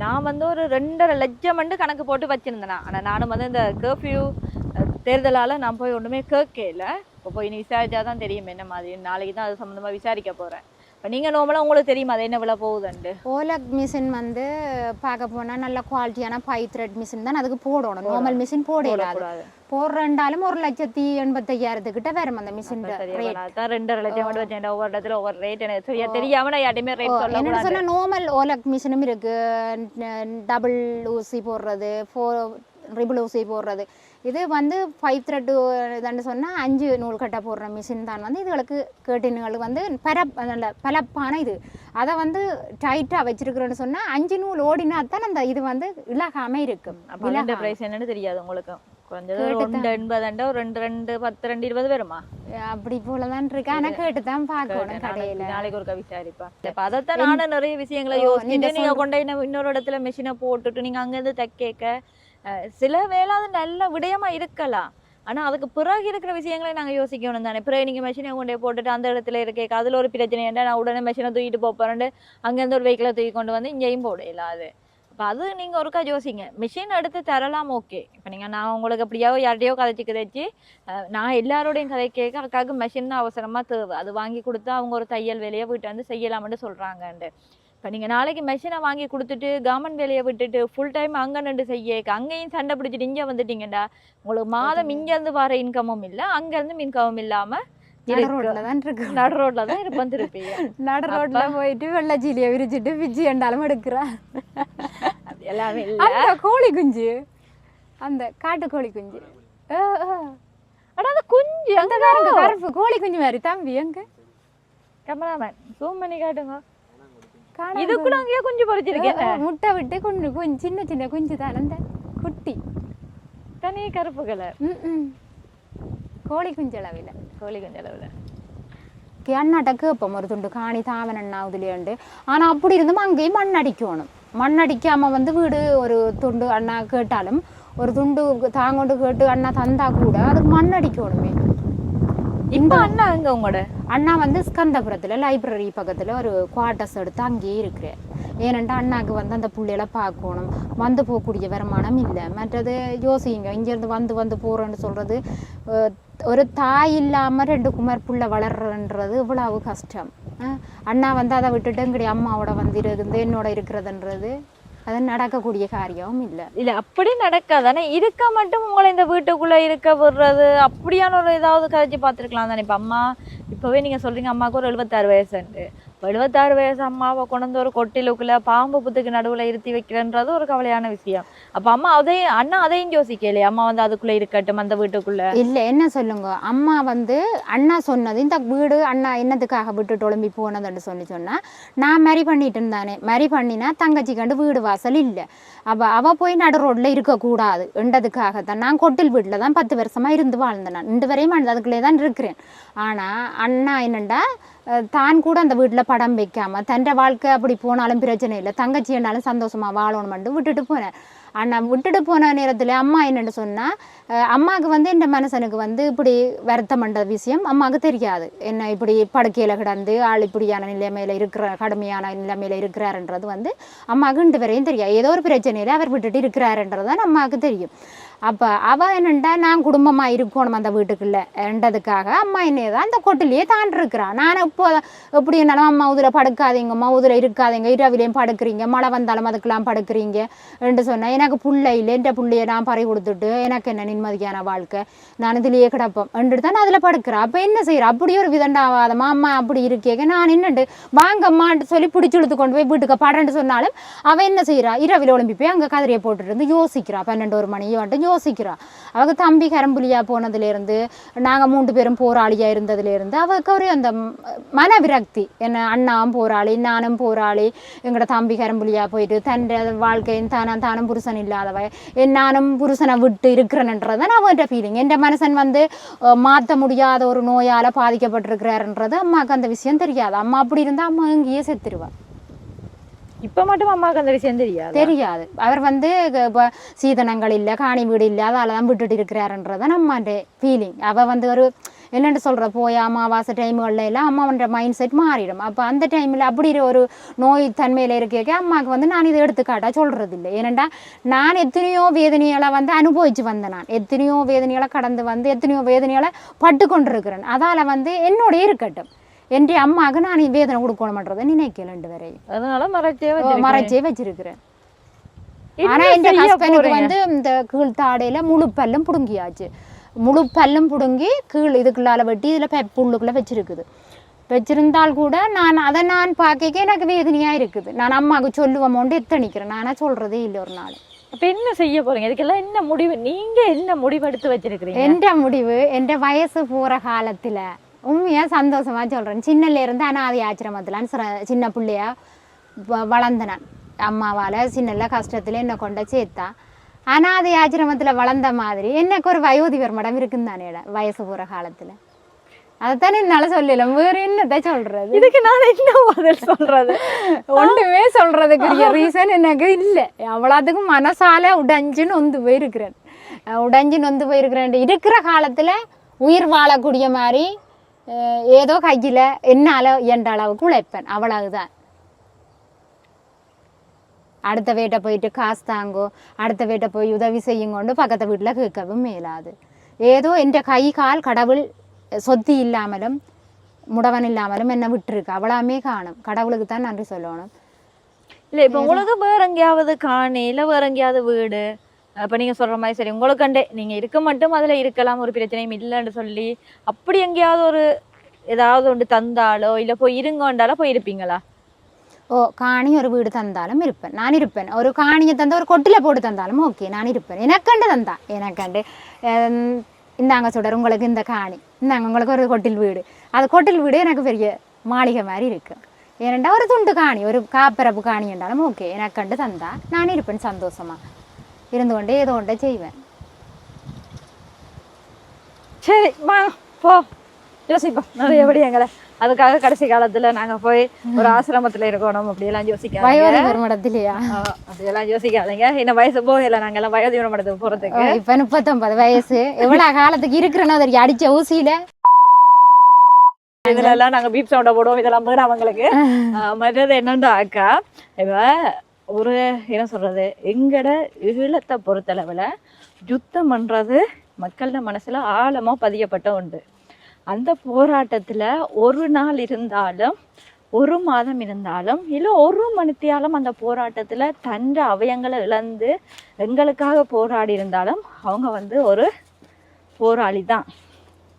நான் வந்து ஒரு 2.5 லட்சம் கணக்கு போட்டு வச்சுருந்தேனா. ஆனால் நானும் வந்து இந்த கர்ஃப்யூ தேர்தலால் நான் போய் ஒன்றுமே கேட்கல. இப்போ போய் நீ விசாரிச்சா தான் தெரியும் என்ன மாதிரி. நாளைக்கு தான் அது சம்மந்தமாக விசாரிக்க போகிறேன். இப்போ நீங்கள் நார்மலாக உங்களுக்கு தெரியுமா அது என்ன விலை போகுதுண்டு? ஓலக் மிஷின் வந்து பார்க்க போனால் நல்ல குவாலிட்டியான 5 த்ரெட் மிஷின் தான் அதுக்கு போடணும். நார்மல் மிஷின் போடக்கூடாது. போடுறேன்டாலும் 1,85,000 கிட்ட வரும் அந்த மிஷின் ரேட். 2.5 லட்சம் மட்டும் வச்சேன். ஒவ்வொரு இடத்துல ஒவ்வொரு ரேட் எனக்கு சரியா தெரியாம நான் யார்ட்டையுமே ரேட் சொல்ல. என்ன சொன்னா நார்மல் ஓலக் மிஷினும் இருக்கு, டபுள் ஊசி போடுறது, 4 ரிபிள் ஊசி போடுறது. இது வந்து 5 த்ரெட்டு இதுன்னு சொன்னால் 5 நூல் கட்டை போடுற மிஷின் தான் வந்து இதுகளுக்கு கேட்டின்களுக்கு வந்து நல்ல பலப்பான இது. அதை வந்து டைட்டாக வச்சிருக்கிறோன்னு சொன்னால் 5 நூல் ஓடினா தான் அந்த இது வந்து இலகாமல் இருக்கும். விலை ப்ரைஸ் என்னன்னு தெரியாது உங்களுக்கு? குறைஞ்சது 2.80 ஒரு 2 10 2.20 வருமா? அப்படி போலதான் இருக்கு. ஆனால் கேட்டு தான் பார்க்கணும் கடையில். நாளைக்கு ஒரு விசாரிப்பா. இப்போ அதைத்தான் நானும் நிறைய விஷயங்களை யோசிச்சுட்டு நீங்கள் கொண்டே இன்னொரு இடத்துல மிஷினை போட்டுட்டு நீங்கள் அங்கேருந்து தைக்க சில வேலை அது நல்ல விடயமா இருக்கலாம். ஆனால் அதுக்கு பிறகு இருக்கிற விஷயங்களை நாங்கள் யோசிக்கணும் தானே. பிறகு நீங்கள் மெஷினை கொண்டே போட்டுட்டு அந்த இடத்துல இருக்க அதில் ஒரு பிரச்சனை ஏன்டா நான் உடனே மெஷினை தூக்கிட்டு போகிறேன்ட்டு அங்கேருந்து ஒரு வெஹிக்கிளை தூக்கி கொண்டு வந்து இங்கேயும் போடலாம். அது அப்ப அது நீங்க ஒருக்கா யோசிங்க. மிஷின் எடுத்து தரலாம், ஓகே. இப்ப நீங்க நான் உங்களுக்கு எப்படியோ யார்ட்டையோ கதைச்சு நான் எல்லாரோடையும் கதை கேட்க அக்காவுக்கு மிஷின் தான் அவசரமா தேவை. அது வாங்கி கொடுத்தா அவங்க ஒரு தையல் வேலையை வீட்டை வந்து செய்யலாம்னு சொல்றாங்கண்டு. இப்ப நீங்க நாளைக்கு மெஷினை வாங்கி கொடுத்துட்டு கவர்மெண்ட் வேலையை விட்டுட்டு ஃபுல் டைம் அங்க நின்று செய்ய அங்கேயும் சண்டை பிடிச்சிட்டு இங்க வந்துட்டீங்கடா, உங்களுக்கு மாதம் இங்க இருந்து வர இன்கமும் இல்ல, அங்க இருந்து இன்கமும் இல்லாம நடு ரோட்ல தான் இருப்பேன் திருப்பீங்க. நடு ரோட்ல போயிட்டு வெள்ளச்சீலியை விரிச்சிட்டு பிச்சு என்றாலும் எடுக்கிறா. எல்லாமே அந்த கோழி குஞ்சு, அந்த காட்டு கோழி குஞ்சு, அந்த குஞ்சு அந்த பாருங்க கருப்பு கோழி குஞ்சு மாதிரி தம்பி எங்க கேமராமேன் ஜூம் பண்ணி காட்டுங்க. இதுக்குள்ள அங்கேயே குஞ்சு பொறிச்சிருக்கேன். முட்டை விட்டு குஞ்சு சின்ன சின்ன குஞ்சு தான் அந்த குட்டி தனி கருப்பு கலர். கோழி குஞ்சளவில் அண்ணாட்ட கேட்போம் ஒரு துண்டு காணி தாவன் ஆகுதுலேண்டு. ஆனால் அப்படி இருந்தும் அங்கேயும் மண் அடிக்கணும். மண் அடிக்காமல் வந்து வீடு ஒரு துண்டு அண்ணா கேட்டாலும் ஒரு துண்டு தாங்கொண்டு கேட்டு அண்ணா தந்தா கூட அதுக்கு மண் அடிக்கணுமே. இந்த அண்ணா எங்க உங்களோட அண்ணா வந்து ஸ்கந்தபுரத்தில் லைப்ரரி பக்கத்தில் ஒரு குவார்ட்டர்ஸ் எடுத்து அங்கேயே இருக்கிறேன். ஏனென்றா அண்ணாவுக்கு வந்து அந்த பிள்ளைகளை பார்க்கணும், வந்து போகக்கூடிய வருமானம் இல்லை. மற்றது யோசிங்க, இங்கேருந்து வந்து போகிறேன்னு சொல்கிறது, ஒரு தாய் இல்லாமல் 2 குமார் பிள்ளை வளர்றன்றது இவ்வளவு கஷ்டம். அண்ணா வந்து அதை விட்டுட்டு எங்களுடைய அம்மாவோட வந்து இருந்து என்னோட இருக்கிறதுன்றது அது நடக்கக்கூடிய காரியம் இல்லை. அப்படி நடக்காதானே. இருக்க மட்டும் உங்களை இந்த வீட்டுக்குள்ள இருக்க விடுறது அப்படியான ஒரு ஏதாவது கதைச்சு பார்த்துருக்கலாம் தானே. இப்போ அம்மா இப்போவே நீங்கள் சொல்கிறீங்க அம்மாவுக்கு ஒரு 76 வயசுண்டு. 76 வயசு அம்மாவை கொண்டு வந்து ஒரு கொட்டிலுக்குள்ள பாம்பு புத்துக்கு நடுவில் இருத்தி வைக்கிறன்றது ஒரு கவலையான விஷயம். அப்போ அம்மா அண்ணா அதையும் யோசிக்கலையே, அம்மா வந்து அதுக்குள்ளே இருக்கட்டும் அந்த வீட்டுக்குள்ள இல்லை. என்ன சொல்லுங்க, அம்மா வந்து அண்ணா சொன்னது இந்த வீடு அண்ணா என்னத்துக்காக விட்டுட்டு ஒழும்பி போனதுன்னு சொன்னால் நான் மேரி பண்ணிட்டு இருந்தானே. மேரி பண்ணினா தங்கச்சி கண்டு வீடு வாசல் இல்லை. அவள் போய் நடு ரோட்டில் இருக்கக்கூடாது என்றதுக்காகத்தான் நான் கொட்டில் வீட்டில் தான் 10 வருஷமாக இருந்து வாழ்ந்தேன். நான் 2 வரையும் அதுக்குள்ளே தான் இருக்கிறேன். ஆனால் அண்ணா என்னண்டா தான் கூட அந்த வீட்டில் படம் வைக்காமல் தன் வாழ்க்கை அப்படி போனாலும் பிரச்சனை இல்லை, தங்கச்சி என்னாலும் சந்தோஷமாக வாழணும்னு விட்டுட்டு போனேன். ஆனால் விட்டுட்டு போன நேரத்தில் அம்மா என்னென்னு சொன்னால், அம்மாவுக்கு வந்து என் மனுஷனுக்கு வந்து இப்படி வருத்தம் பண்ணுற விஷயம் அம்மாவுக்கு தெரியாது. என்ன இப்படி படுக்கையில் கிடந்து ஆள் இப்படியான நிலைமையில் கடுமையான நிலைமையில் இருக்கிறாருன்றது வந்து அம்மாவுக்கு 2 வரையும் தெரியாது. ஏதோ ஒரு பிரச்சனையில் அவர் விட்டுட்டு இருக்கிறாருன்றது தான் அம்மாவுக்கு தெரியும். அப்போ அவள் என்னண்டா நான் குடும்பமாக இருக்கணும் அந்த வீட்டுக்குள்ள என்றதுக்காக அம்மா என்னதான் அந்த கொட்டிலேயே தான் இருக்கிறான். நான் இப்போ எப்படி இருந்தாலும் அம்மா உதில் படுக்காதீங்கம்மா, உதில் இருக்காதீங்க, இரவிலையும் படுக்கிறீங்க, மழை வந்தாலும் அதுக்கெல்லாம் படுக்கிறீங்க என்று சொன்னேன். எனக்கு பிள்ளை இல்லை, என்ற பிள்ளையை நான் பறி கொடுத்துட்டு எனக்கு என்ன நிம்மதியான வாழ்க்கை, நான் இதுலேயே கிடப்போம் என்று தான் அதில் படுக்கிறேன். அப்போ என்ன செய்கிறேன், அப்படி ஒரு விதண்டாவாதமா அம்மா அப்படி இருக்கேங்க. நான் என்னண்டு வாங்கம்மான்ட்டு சொல்லி பிடிச்சி கொண்டு போய் வீட்டுக்கு படன்னு சொன்னாலும் அவன் என்ன செய்கிறா, இரவில் ஒளிம்பி போய் அங்கே கதிரையை போட்டுட்டு இருந்து யோசிக்கிறா. 12 மணி வந்துட்டு யோசிக்கிறா. அவங்க தம்பி கரம்புலியா போனதுலேருந்து நாங்கள் 3 பேரும் போராளியாக இருந்ததுலேருந்து அவருக்கு ஒரு அந்த மன விரக்தி. என்ன அண்ணாவும் போராளி, நானும் போராளி, எங்களோட தம்பி கரம்புலியா போயிட்டு தன் வாழ்க்கையும் தானும் புருஷன் இல்லாதவ, நானும் புருஷனை விட்டு இருக்கிறேன்ன்றதான் அவன்கிட்ட ஃபீலிங். என் மனுஷன் வந்து மாற்ற முடியாத ஒரு நோயால் பாதிக்கப்பட்டிருக்கிறாருன்றது அம்மாவுக்கு அந்த விஷயம் தெரியாது. அம்மா அப்படி இருந்தால் அம்மா இங்கேயே செத்துருவா. இப்போ மட்டும் அம்மாவுக்கு அந்த விஷயம் தெரியாது. அவர் வந்து இப்போ சீதனங்கள் இல்லை, காணி வீடு இல்லை, அதால் தான் விட்டுட்டு இருக்கிறாருன்றதான் அம்மாண்ட ஃபீலிங். அவள் வந்து ஒரு என்னென்னு சொல்கிற போய் அமாவாசை டைமுகளில் எல்லாம் அம்மாவோட மைண்ட் செட் மாறிடும். அப்போ அந்த டைமில் அப்படி ஒரு நோய் தன்மையில் இருக்க அம்மாவுக்கு வந்து நான் இதை எடுத்துக்காட்டாக சொல்கிறது இல்லை. ஏனெண்டா நான் எத்தனையோ வேதனைகளை வந்து அனுபவித்து வந்தேன். நான் எத்தனையோ வேதனைகளை கடந்து வந்து எத்தனையோ வேதனைகளை பட்டு கொண்டிருக்கிறேன். அதால் வந்து என்னோடய இருக்கட்டும், என் அம்மாவுக்கு நான் வேதனை கொடுக்கணும்ன்றதை நினைக்கல 2 வரையும். அதனால மறைச்சே வச்சிருக்கிறேன். ஆனா என் ஹஸ்பண்டுக்கு வந்து இந்த கீழ் தாடையில முழு பல்லும் புடுங்கியாச்சு. முழு பல்லும் புடுங்கி கீழ் இதுக்குள்ளால வெட்டி இதுல புல்லுக்குள்ள வச்சிருந்தால் கூட நான் பார்க்க எனக்கு வேதனையா இருக்குது. நான் அம்மாவுக்கு சொல்லுவோமோண்டு எத்தனிக்கிறேன். நானா சொல்றதே இல்லை ஒரு நாள். அப்ப என்ன செய்ய போறீங்க? இதுக்கெல்லாம் என்ன முடிவு, நீங்க என்ன முடிவு எடுத்து வச்சிருக்கிறீங்க? எந்த முடிவு, என் வயசு போற காலத்துல உண்மையாக சந்தோஷமாக சொல்கிறேன். சின்னலேருந்து அனாதை ஆசிரமத்தில் சின்ன பிள்ளையா வளர்ந்தனான். அம்மாவால் சின்னல கஷ்டத்தில் என்னை கொண்ட சேர்த்தா. அனாதை ஆசிரமத்தில் வளர்ந்த மாதிரி எனக்கு ஒரு வயோதிபர் மடம் இருக்குன்னு தானே வயசு போகிற காலத்தில். அதைத்தானே என்னால் சொல்லலாம். வேறு என்னத்தை சொல்கிறது? இதுக்கு நான் என்ன பதில் சொல்கிறது? ஒன்றுமே சொல்கிறதுக்குரிய ரீசன் எனக்கு இல்லை. அவ்வளோத்துக்கும் மனசால உடைஞ்சு நொந்து போயிருக்கிறேன். இருக்கிற காலத்தில் உயிர் வாழக்கூடிய மாதிரி ஏதோ கையில் என்னால் என்ற அளவுக்கு உழைப்பேன், அவ்வளவுதான். அடுத்த வீட்டை போயிட்டு காசு தாங்கோ, அடுத்த வீட்டை போய் உதவி செய்யும் கொண்டு பக்கத்து வீட்டில் கேட்கவும் மேலாது. ஏதோ என் கை கால் கடவுள் சொத்தி இல்லாமலும் முடவன் இல்லாமலும் என்ன விட்டுருக்கு, அவ்வளவுமே காணும். கடவுளுக்கு தான் நன்றி சொல்லணும். இல்லை இப்போ உங்களுக்கு வேற எங்கேயாவது காணி இல்லை வேற எங்கேயாவது வீடு இப்போ நீங்கள் சொல்கிற மாதிரி சரி உங்களுக்கண்டே நீங்கள் இருக்க மட்டும் அதில் இருக்கலாம், ஒரு பிரச்சனையும் இல்லைன்னு சொல்லி அப்படி எங்கேயாவது ஒரு ஏதாவது ஒன்று தந்தாலோ இல்லை போய் இருங்கோண்டாலோ போய் இருப்பீங்களா? ஓ, காணி ஒரு வீடு தந்தாலும் இருப்பேன், நான் இருப்பேன். ஒரு காணியை தந்த ஒரு கொட்டில் போட்டு தந்தாலும் ஓகே, நான் இருப்பேன். எனக்கண்டு தந்தா எனக்கண்டு இந்தாங்க சொல்கிற உங்களுக்கு இந்த காணி, இந்தாங்க உங்களுக்கு ஒரு கொட்டில் வீடு. அது கொட்டில் வீடு எனக்கு பெரிய மாளிகை மாதிரி இருக்கு. ஏனெண்டா ஒரு துண்டு காணி, ஒரு காப்பரப்பு காணி என்றாலும் ஓகே, எனக்கண்டு தந்தா நான் இருப்பேன். சந்தோஷமா இருந்து கொண்டே ஏதோ ஒன்றை செய்வேன். சரி மா போ யோசிப்போம் நிறைய விடயங்களை. அதுக்காக கடைசி காலத்துல நாங்க போய் ஒரு ஆசிரமத்துல இருக்கணும் அப்படியெல்லாம் யோசிக்காதீங்க. வயோதிபர் மடத்திலையா? அப்படியெல்லாம் யோசிக்காதீங்க. என்ன வயசு போகல, நாங்க எல்லாம் வயோதிபர் மடத்துக்கு போறதுக்கு. இப்ப 39 வயசு, எவ்வளவு காலத்துக்கு இருக்கிறோன்னு அதற்கு அடிச்ச ஊசியில இதெல்லாம் நாங்க பீப் சவுண்ட போடுவோம். இதெல்லாம் போட அவங்களுக்கு மற்றது என்னண்டா அக்கா, இப்ப ஒரு என்ன சொல்றது, எங்கட ஈழத்தை பொறுத்தளவுல யுத்தம் பண்றது மக்கள மனசுல ஆழமா பதியப்பட்ட உண்டு. அந்த போராட்டத்துல ஒரு நாள் இருந்தாலும் ஒரு மாதம் இருந்தாலும் இல்லை ஒரு மணித்தியாலும் அந்த போராட்டத்துல தன்ற அவயங்களை இழந்து எங்களுக்காக போராடி இருந்தாலும் அவங்க ஒரு போராளி தான்.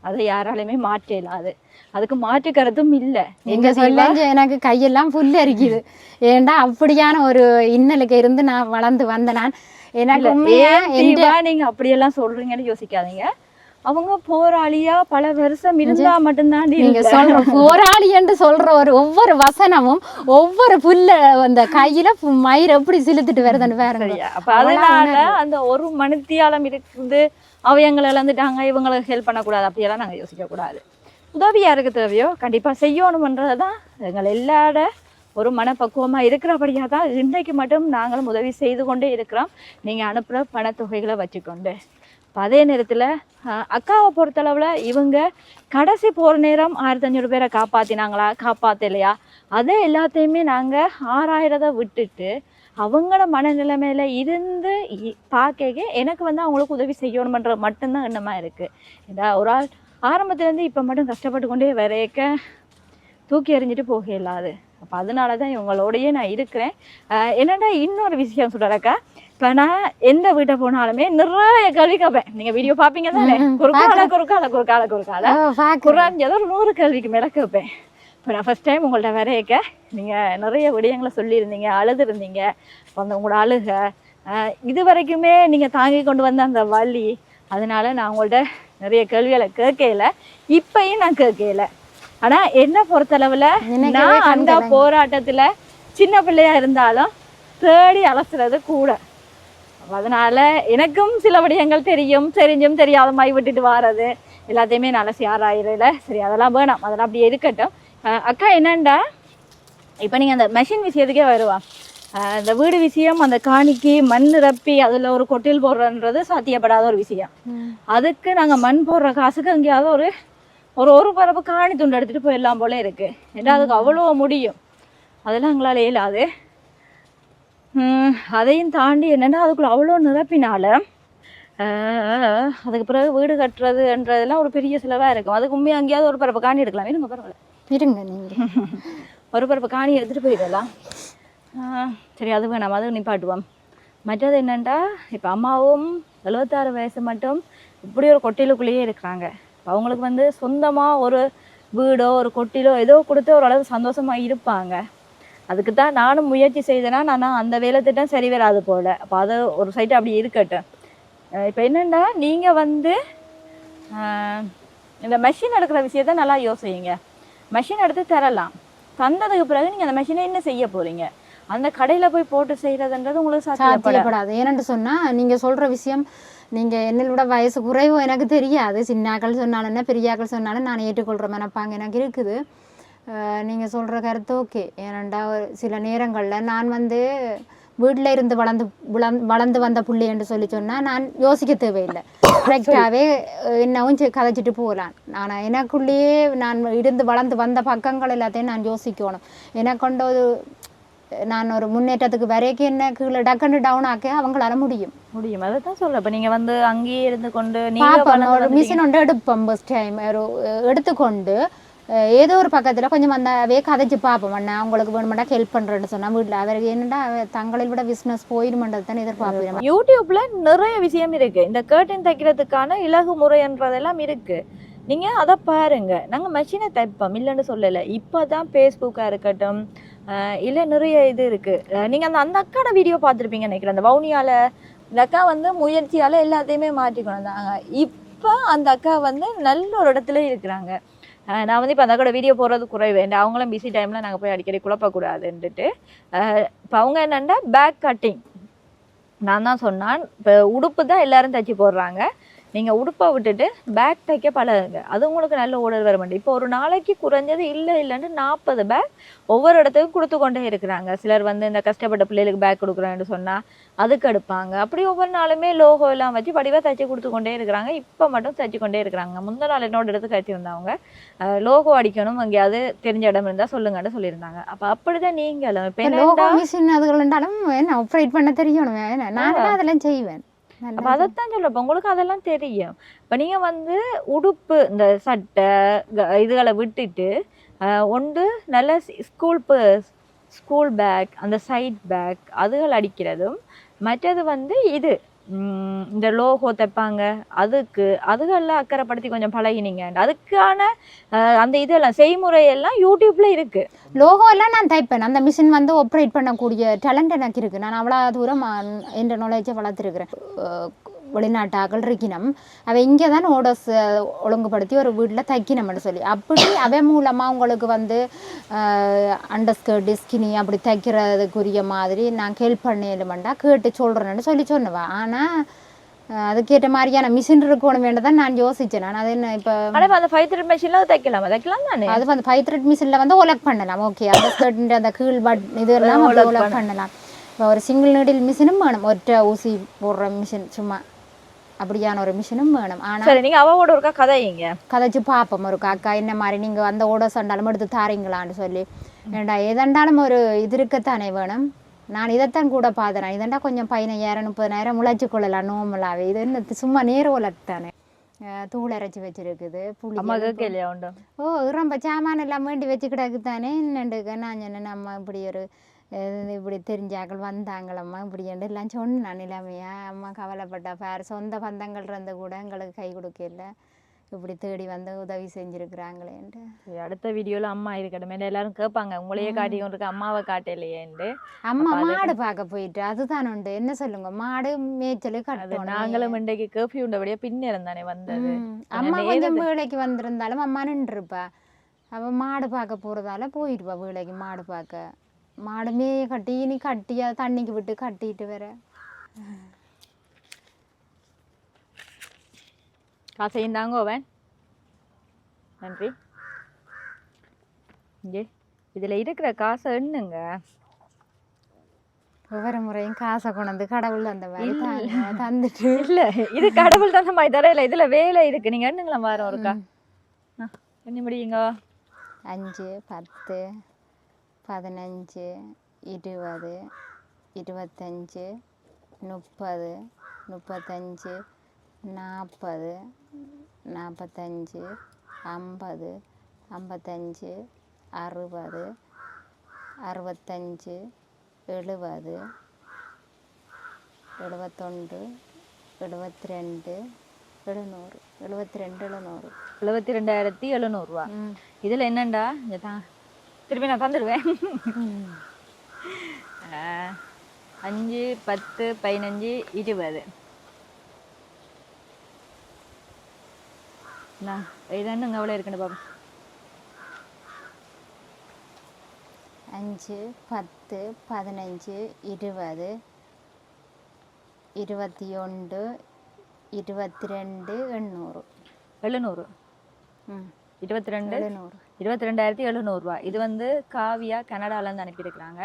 அதை யாராலுமே மாற்ற இயலாது. அதுக்கு மாற்று கருத்தும் இல்லை. நீங்க சொல்ல எனக்கு கையெல்லாம் புல்லு அரிக்குது. ஏண்டா அப்படியான ஒரு இன்னலுக்கு இருந்து நான் வளர்ந்து வந்த நான் எனக்கு நீங்க அப்படியெல்லாம் சொல்றீங்கன்னு யோசிக்காதீங்க. அவங்க போராளியா பல வருஷம் இருந்தா மட்டும்தான் நீங்க சொல்ற போராளி என்று சொல்ற ஒரு ஒவ்வொரு வசனமும் ஒவ்வொரு புல்ல அந்த கையில மயிர் எப்படி சிலுத்துட்டு வருதுன்னு பாருங்க. அப்ப அதனால அந்த ஒரு மணித்தியாலம் இருந்து அவங்களை இழந்துட்டாங்க, இவங்களுக்கு ஹெல்ப் பண்ணக்கூடாது அப்படியெல்லாம் நாங்க யோசிக்க கூடாது. உதவி யாருக்கு தேவையோ கண்டிப்பா செய்யணும்ன்றதான் எங்களை எல்லார ஒரு மனப்பக்குவமா இருக்கிறபடியா தான் இன்றைக்கு மட்டும் நாங்களும் உதவி செய்து கொண்டே இருக்கிறோம். நீங்க அனுப்புற பணத்தொகைகளை வச்சுக்கொண்டு அதே நேரத்தில் அக்காவை பொறுத்தளவில் இவங்க கடைசி போகிற நேரம் 1500 பேரை காப்பாற்றினாங்களா காப்பாற்றலையா அதே எல்லாத்தையுமே நாங்கள் 6000 விட்டுட்டு அவங்கள மனநிலைமையில இருந்து பார்க்க எனக்கு அவங்களுக்கு உதவி செய்யணுமன்ற மட்டும்தான் எண்ணமாக இருக்குது. ஏன்னா ஒரு ஆள் ஆரம்பத்துலேருந்து இப்போ மட்டும் கஷ்டப்பட்டு கொண்டே வரைக்க தூக்கி எறிஞ்சிட்டு போக இல்லாது. அப்போ அதனால தான் இவங்களோடையே நான் இருக்கிறேன். என்னடா இன்னொரு விஷயம் சொல்கிறக்கா, இப்போ நான் எந்த வீட்டை போனாலுமே நிறைய கேள்வி கேட்பேன். நீங்கள் வீடியோ பார்ப்பீங்க தானே, குறுக்கால குறைஞ்சது ஒரு 100 கேள்விக்கு மேலே கேட்பேன். இப்போ நான் ஃபஸ்ட் டைம் உங்கள்கிட்ட வரையக்க நீங்கள் நிறைய விடயங்களை சொல்லியிருந்தீங்க, அழுதுருந்தீங்க. உங்களோட அழுக இது வரைக்குமே நீங்கள் தாங்கி கொண்டு வந்த அந்த வலி, அதனால நான் உங்கள்கிட்ட நிறைய கேள்விகளை கேட்கல, இப்பயும் நான் கேட்கல. ஆனா என்ன பொறுத்தளவுல நான் அந்த போராட்டத்துல சின்ன பிள்ளையா இருந்தாலும் தேடி அலசுறது கூட. அதனால எனக்கும் சில விடயங்கள் தெரிஞ்சும் தெரியாத மாதிரி விட்டுட்டு வாரது எல்லாத்தையுமே நான் அலசி ஆராயிரல. சரி அதெல்லாம் வேணாம், அதெல்லாம் அப்படியே இருக்கட்டும். அக்கா என்னண்டா இப்போ நீங்கள் அந்த மெஷின் விஷயத்துக்கே வருவா, இந்த வீடு விஷயம், அந்த காணிக்கு மண் நிரப்பி அதில் ஒரு கொட்டில் போடுறன்றது சாத்தியப்படாத ஒரு விஷயம். அதுக்கு நாங்கள் மண் போடுற காசுக்கு எங்கேயாவது ஒரு பரப்பு காணி துண்டு எடுத்துகிட்டு போயிடலாம் போல இருக்கு. ஏன்னா அதுக்கு அவ்வளோ முடியும், அதெல்லாம் எங்களால் இயலாது. அதையும் தாண்டி என்னென்னா அதுக்குள்ள அவ்வளோ நிரப்பினால அதுக்கு பிறகு வீடு கட்டுறதுன்றதெல்லாம் ஒரு பெரிய செலவாக இருக்கும். அதுக்கு உண்மையாக அங்கேயாவது ஒரு பரப்பு காணி எடுக்கலாம். இருங்க பரவாயில்ல, இருங்க நீங்கள் ஒரு பரப்பு காணி எடுத்துகிட்டு போயிடலாம். சரி அது வேணாம், அது நிப்பாட்டுவோம். மற்றது என்னென்னா இப்போ அம்மாவும் 76 வயசு மட்டும் இப்படி ஒரு கொட்டிலுக்குள்ளேயே இருக்கிறாங்க. அவங்களுக்கு சொந்தமாக ஒரு வீடோ ஒரு கொட்டிலோ ஏதோ கொடுத்து ஓரளவு சந்தோஷமாக இருப்பாங்க. அதுக்கு தான் நானும் முயற்சி செய்தேன்னா நான் அந்த வேலை திட்டம் சரி வராது போல். அப்போ அது ஒரு சைட்டு அப்படி இருக்கட்டும். இப்போ என்னென்னா நீங்கள் இந்த மெஷின் எடுக்கிற விஷயத்த நல்லா யோசிங்க. மெஷின் எடுத்து தரலாம், தந்ததுக்கு பிறகு நீங்கள் அந்த மெஷினை என்ன செய்ய போகிறீங்க? அந்த கடையில் போய் போட்டு செய்கிறதுன்றது உங்களுக்கு சாத்தியப்படாது. ஏன்னு சொன்னால் நீங்கள் சொல்கிற விஷயம், நீங்கள் என்னோட வயசு குறைவோ எனக்கு தெரியாது. சின்னாக்கள் சொன்னாலும் என்ன பெரியாக்கள் சொன்னாலும் நான் ஏற்றுக்கொள்கிற மனப்பாங்க எனக்கு இருக்குது. நீங்கள் சொல்கிற கருத்து ஓகே. ஏனண்டா சில நேரங்களில் நான் வீட்டில் இருந்து வளர்ந்து வந்த புள்ளி என்று சொல்லி சொன்னால் நான் யோசிக்க தேவையில்லை, கரெக்டாகவே என்னவும் கதைச்சிட்டு போகலாம். ஆனால் எனக்குள்ளேயே நான் இருந்து வளர்ந்து வந்த பக்கங்கள் எல்லாத்தையும் நான் யோசிக்கணும். எனக்கு கொண்ட ஒரு நான் ஒரு முன்னேற்றத்துக்கு வரைக்கும் என்ன கீழே டக்குன்னு டவுன் ஆக்க அவங்களால முடியும். அதை தான் சொல்ல. இப்போ நீங்கள் வந்து அங்கேயே இருந்து கொண்டு நீங்கள் பாப்போம், ஒரு மிஷின் ஒன்று எடுப்போம் ஃபர்ஸ்ட் டைம் ஒரு எடுத்துக்கொண்டு ஏதோ ஒரு பக்கத்தில் கொஞ்சம் அந்த கதைச்சு பார்ப்போம். அண்ணா அவங்களுக்கு வேணுமெண்டா ஹெல்ப் பண்ணுறேன்னு சொன்னால் வீட்டில் அவருக்கு என்னடா தங்களை விட பிஸ்னஸ் போயிடுமென்றது தான் எதிர்பார்ப்பேன். யூடியூப்ல நிறைய விஷயம் இருக்கு. இந்த கர்டன் தைக்கிறதுக்கான இலகு முறைன்றதெல்லாம் இருக்கு. நீங்க அதை பாருங்க. நாங்க மெஷினை தைப்போம் இல்லைன்னு சொல்லலை. இப்போதான் ஃபேஸ்புக்காக இருக்கட்டும் இல்லை நிறைய இது இருக்கு. நீங்க அந்த அக்கான வீடியோ பார்த்துருப்பீங்க நினைக்கிறேன். அந்த வவுனியால இந்த அக்கா வந்து முயற்சியால எல்லாத்தையுமே மாற்றி கொண்டு வந்தாங்க. இப்போ அந்த அக்கா வந்து நல்ல ஒரு இடத்துல இருக்கிறாங்க. நான் வந்து இப்போ அந்த அக்கோட வீடியோ போடுறது குறைவு. அவங்களும் பிஸி டைமில் நாங்கள் போய் அடிக்கடி குழப்பக்கூடாதுன்ட்டு இப்போ அவங்க என்னென்னா பேக் கட்டிங் நான் தான் சொன்னான். இப்போ உடுப்பு தான் எல்லாரும் தைச்சி போடுறாங்க. நீங்கள் உடுப்பை விட்டுட்டு பேக் தைக்க பழகுங்க. அது உங்களுக்கு நல்ல ஓர்டர் வர மாட்டேன். இப்போ ஒரு நாளைக்கு குறைஞ்சது இல்லைன்னு 40 பேக் ஒவ்வொரு இடத்துக்கும் கொடுத்து கொண்டே இருக்கிறாங்க. சிலர் வந்து இந்த கஷ்டப்பட்ட பிள்ளைகளுக்கு பேக் கொடுக்குறேன்னு சொன்னால் அதுக்கு எடுப்பாங்க. அப்படி ஒவ்வொரு நாளுமே லோகோ எல்லாம் வச்சு படிவாக தைச்சி கொடுத்து கொண்டே இருக்கிறாங்க. இப்போ மட்டும் தைச்சி கொண்டே இருக்கிறாங்க. முந்தின நாள் என்னோட இடத்துக்கு தைச்சி வந்தவங்க லோகோ அடிக்கணும் எங்கேயாவது தெரிஞ்ச இடம் இருந்தால் சொல்லுங்கன்னு சொல்லியிருந்தாங்க. அப்போ அப்படிதான் நீங்களும் இப்போ மிஷின் அதுகள் இருந்தாலும் என்ன ஆப்ரேட் பண்ண தெரியணும். நான் அதெல்லாம் செய்வேன். அப்போ அதைத்தான் சொல்ல. இப்போ உங்களுக்கு அதெல்லாம் தெரியும். இப்போ நீங்கள் வந்து உடுப்பு இந்த சட்டை இதுகளை விட்டுட்டு ஒன்று நல்ல ஸ்கூல் பேக் அந்த சைட் பேக் அதுகள் அடிக்கிறதும், மற்றது வந்து இது இந்த லோகோ தைப்பாங்க அதுகெல்லாம் அக்கறைப்படுத்தி கொஞ்சம் பழகினீங்க. அதுக்கான அந்த இதெல்லாம் செய்முறையெல்லாம் யூடியூப்ல இருக்கு. லோகோ எல்லாம் நான் தைப்பேன். அந்த மிஷின் வந்து ஆப்ரேட் பண்ணக்கூடிய டேலண்ட் எனக்கு இருக்கு. நான் அவ்வளோ தூரம் என்ற நாலேஜை வளர்த்துருக்கிறேன். வெளிநாட்டாக்கள் இருக்கணும், அவள் இங்கே தான் ஓடர்ஸ் ஒழுங்குபடுத்தி ஒரு வீட்டில் தைக்கணும்னு சொல்லி அப்படி அவன் மூலமாக உங்களுக்கு வந்து அண்டர்ஸ்கர்ட் ஸ்கினி அப்படி தைக்கிறதுக்குரிய மாதிரி நான் ஹெல்ப் பண்ணலுமெண்டா கேட்டு சொல்கிறேன்னு சொன்னுவேன். ஆனால் அதுக்கேற்ற மாதிரியான மிஷின் இருக்கணும் வேண்டதான் நான் யோசிச்சேன். நான் அது என்ன இப்போ அந்த 5 த்ரெட் மெஷினில் தைக்கலாம் தானே. அது அந்த 5 த்ரெட் மிஷினில் வந்து ஒலக் பண்ணலாம். ஓகே, அண்டர்ஸ்கர்ட் அந்த கீழ் பட் இதெல்லாம் ஒலக் பண்ணலாம். இப்போ ஒரு சிங்கிள் நீடில் மிஷினும் வேணும். ஒற்றை ஊசி போடுற மிஷின் சும்மா அப்படியான ஒரு மிஷினும் வேணும். ஆனால் நீங்கள் அவவோட ஒருக்கா கதைச்சு பார்ப்போம். ஒரு அக்கா என்ன மாதிரி நீங்கள் அந்த ஓடர்ஸ் இருந்தாலும் எடுத்து தாரீங்களான்னு சொல்லி. ஏண்டா எதண்டாலும் ஒரு இது இருக்கத்தானே வேணும். நான் இதைத்தான் கூட பார்த்தேன். இதண்டா கொஞ்சம் 15,000 30,000 முளைச்சி கொள்ளலாம் நோமலாவே. இது என்ன சும்மா நேர உலகத்தானே. தூள் அரைச்சி வச்சிருக்குது புளி. ரொம்ப சாமான எல்லாம் வேண்டி வச்சு கிடக்குத்தானே. என்னண்டுக்க நான் சொன்னேன் நம்ம இப்படி ஒரு இப்படி தெரிஞ்சாக்கள் வந்தாங்களம்மா இப்படி எல்லாம் சொன்னான் நிலைமையா. அம்மா கவலைப்பட்டா பாரு, சொந்த பந்தங்கள் இருந்து கூட எங்களுக்கு கை கொடுக்கல, இப்படி தேடி வந்து உதவி செஞ்சுருக்குறாங்களேன்ட்டு. அடுத்த வீடியோவில் அம்மா இருக்கட்டும் எல்லாரும் கேட்பாங்க, உங்களையே காட்டி கொண்டு அம்மாவை காட்டலையேன்ட்டு. அம்மா மாடு பார்க்க போயிட்டு அதுதான் உண்டு. என்ன சொல்லுங்க, மாடு மேய்ச்சலு கட்டணும். நாங்களும் இன்றைக்கு கேர்ஃபியூ உண்டபடியே பின்னேரம் தானே வந்தது. அம்மா கொஞ்சம் வேலைக்கு வந்திருந்தாலும் அம்மா நின்றுருப்பா. அவள் மாடு பார்க்க போகிறதால போயிடுவா வேலைக்கு. மாடு பார்க்க மாடுமே கட்டி நீ கட்டியா தண்ணிக்கு விட்டு கட்டிட்டு வர காசையும் தாங்கோவன். நன்றி. இங்கே இதில் இருக்கிற காசை எண்ணுங்க. ஒவ்வொரு முறையும் காசை கொண்டு கடவுள் அந்த மாதிரி தந்துட்டு இல்லை, இது கடவுள் தந்த மாதிரி தர இல்லை. இதில் வேலை இருக்கு. நீங்கள் எண்ணுங்களா வாரம் இருக்கா எண்ணி முடியுங்க. 5 10 15 20 25 30 35 40 45 50 55 60 65 70 71 72 700 72,700 ரூபா. இதில் என்னண்டா திருப்பி நான் தந்துடுவேன். 5 10 15 20 இதானுங்க எவ்வளோ இருக்குன்னு பாப்பா. 5 10 15 20 21 22 800 700 22,700 ரூபா. இது வந்து காவியா கனடாலேருந்து அனுப்பியிருக்கிறாங்க.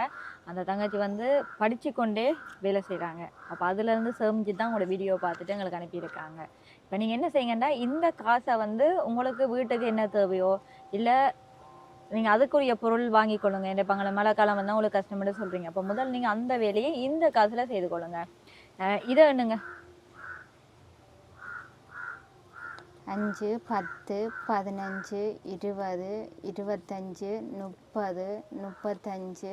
அந்த தங்கச்சி வந்து படித்து கொண்டே வேலை செய்கிறாங்க. அப்போ அதுலேருந்து சேமிச்சு தான் உங்களோட வீடியோ பார்த்துட்டு எங்களுக்கு அனுப்பியிருக்காங்க. இப்போ நீங்கள் என்ன செய்யுங்கன்னா, இந்த காசை வந்து உங்களுக்கு வீட்டுக்கு என்ன தேவையோ இல்லை நீங்க அதுக்குரிய பொருள் வாங்கி கொள்ளுங்க. இந்த பங்கள மழை காலம் வந்தா உங்களுக்கு கஷ்டம்னு சொல்றீங்க. அப்ப முதல் நீங்க அந்த வேலையை இந்த காசுல செய்து கொள்ளுங்க. இதை என்னங்க 5 10 15 20 25 30 35 40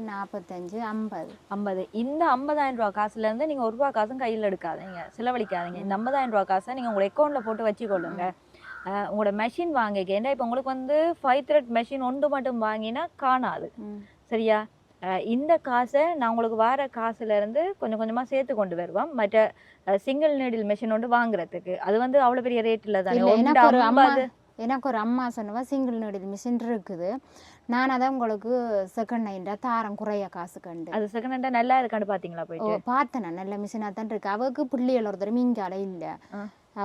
45 50. 50. இந்த 50,000 ரூபாய் காசுல இருந்து நீங்க 1 ரூபாய் காசும் கையில் எடுக்காதீங்க, செலவழிக்காதீங்க. இந்த 50,000 ரூபாய் காசை நீங்க உங்க அக்கௌண்ட்ல போட்டு வச்சுக்கொள்ளுங்க. உங்களோட மெஷின் வாங்கிக்க. ஏன்னா இப்போ உங்களுக்கு வந்து 5 த்ரெட் மெஷின் ஒன்று மட்டும் வாங்கினா காணாது, சரியா? இந்த காசை நான் உங்களுக்கு வர காசுல இருந்து கொஞ்சம் கொஞ்சமா சேர்த்து கொண்டு வருவோம். மற்ற சிங்கிள் நீடில் மெஷின் ஒன்று வாங்குறதுக்கு அது வந்து அவ்வளவு பெரிய ரேட் இல்லை தானே. எனக்கு ஒரு அம்மா சொன்னவா சிங்கிள் நீடில் மிஷின் இருக்குது, நான் அதான் உங்களுக்கு செகண்ட் ஹேண்டா தாரம் குறைய காசு கண்டு. அது செகண்ட் ஹேண்டா நல்லா இருக்கான்னு பாத்தீங்களா? போயிட்டு பார்த்தேன், நல்ல மிஷினா தான் இருக்கு. அவருக்கு பிள்ளைகள் ஒருத்தர் இங்கால இல்லை.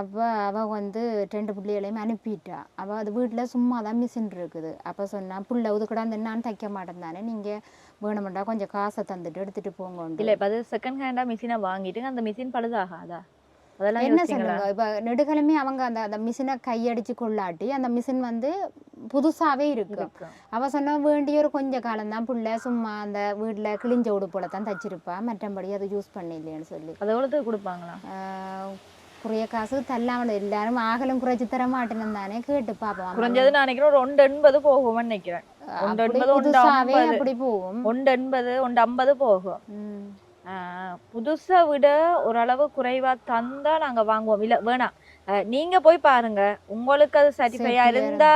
அப்போ அவள் வந்து 2 பிள்ளைகளையும் அனுப்பிட்டா. அவள் அது வீட்டில் சும்மா தான் மிஷின் இருக்குது. அப்போ சொன்னால் புள்ள உதுக்கிடாந்து நான் தைக்க மாட்டேன் தானே, நீங்கள் வேணுமெண்டா கொஞ்சம் காசை தந்துட்டு எடுத்துகிட்டு போங்க. இல்லை இப்போ அது செகண்ட் ஹேண்டாக மிஷினை வாங்கிட்டு அந்த மிஷின் பழுதாகாதா? அதெல்லாம் என்ன சொல்லுங்க. இப்போ நெடுகிழமை அவங்க அந்த மிஷினை கையடிச்சு கொள்ளாட்டி அந்த மிஷின் வந்து புதுசாகவே இருக்கு. அவள் சொன்ன வேண்டிய ஒரு கொஞ்சம் காலம்தான் புள்ள சும்மா அந்த வீட்டில் கிழிஞ்ச உடுப்போல தான் தைச்சிருப்பா, மற்றபடி அதை யூஸ் பண்ண இல்லைன்னு சொல்லி. அதை எவ்வளோத்துக்கு கொடுப்பாங்களா? குறைய காசு தள்ளாமல் எல்லாரும் ஆகலும் குறைச்சி தர மாட்டேன்னு தானே கேட்டு பாப்போம். குறைஞ்சது நான் நினைக்கிறேன் ஒரு 180 போகும்னு நினைக்கிறேன். 180 அப்படி போகும், 180 150 போகும். புதுசா விட ஓரளவு குறைவா தந்தா நாங்க வாங்குவோம். இல்ல வேணாம், நீங்க போய் பாருங்க, உங்களுக்கு அது சாட்டிஸ்ஃபையா இருந்தா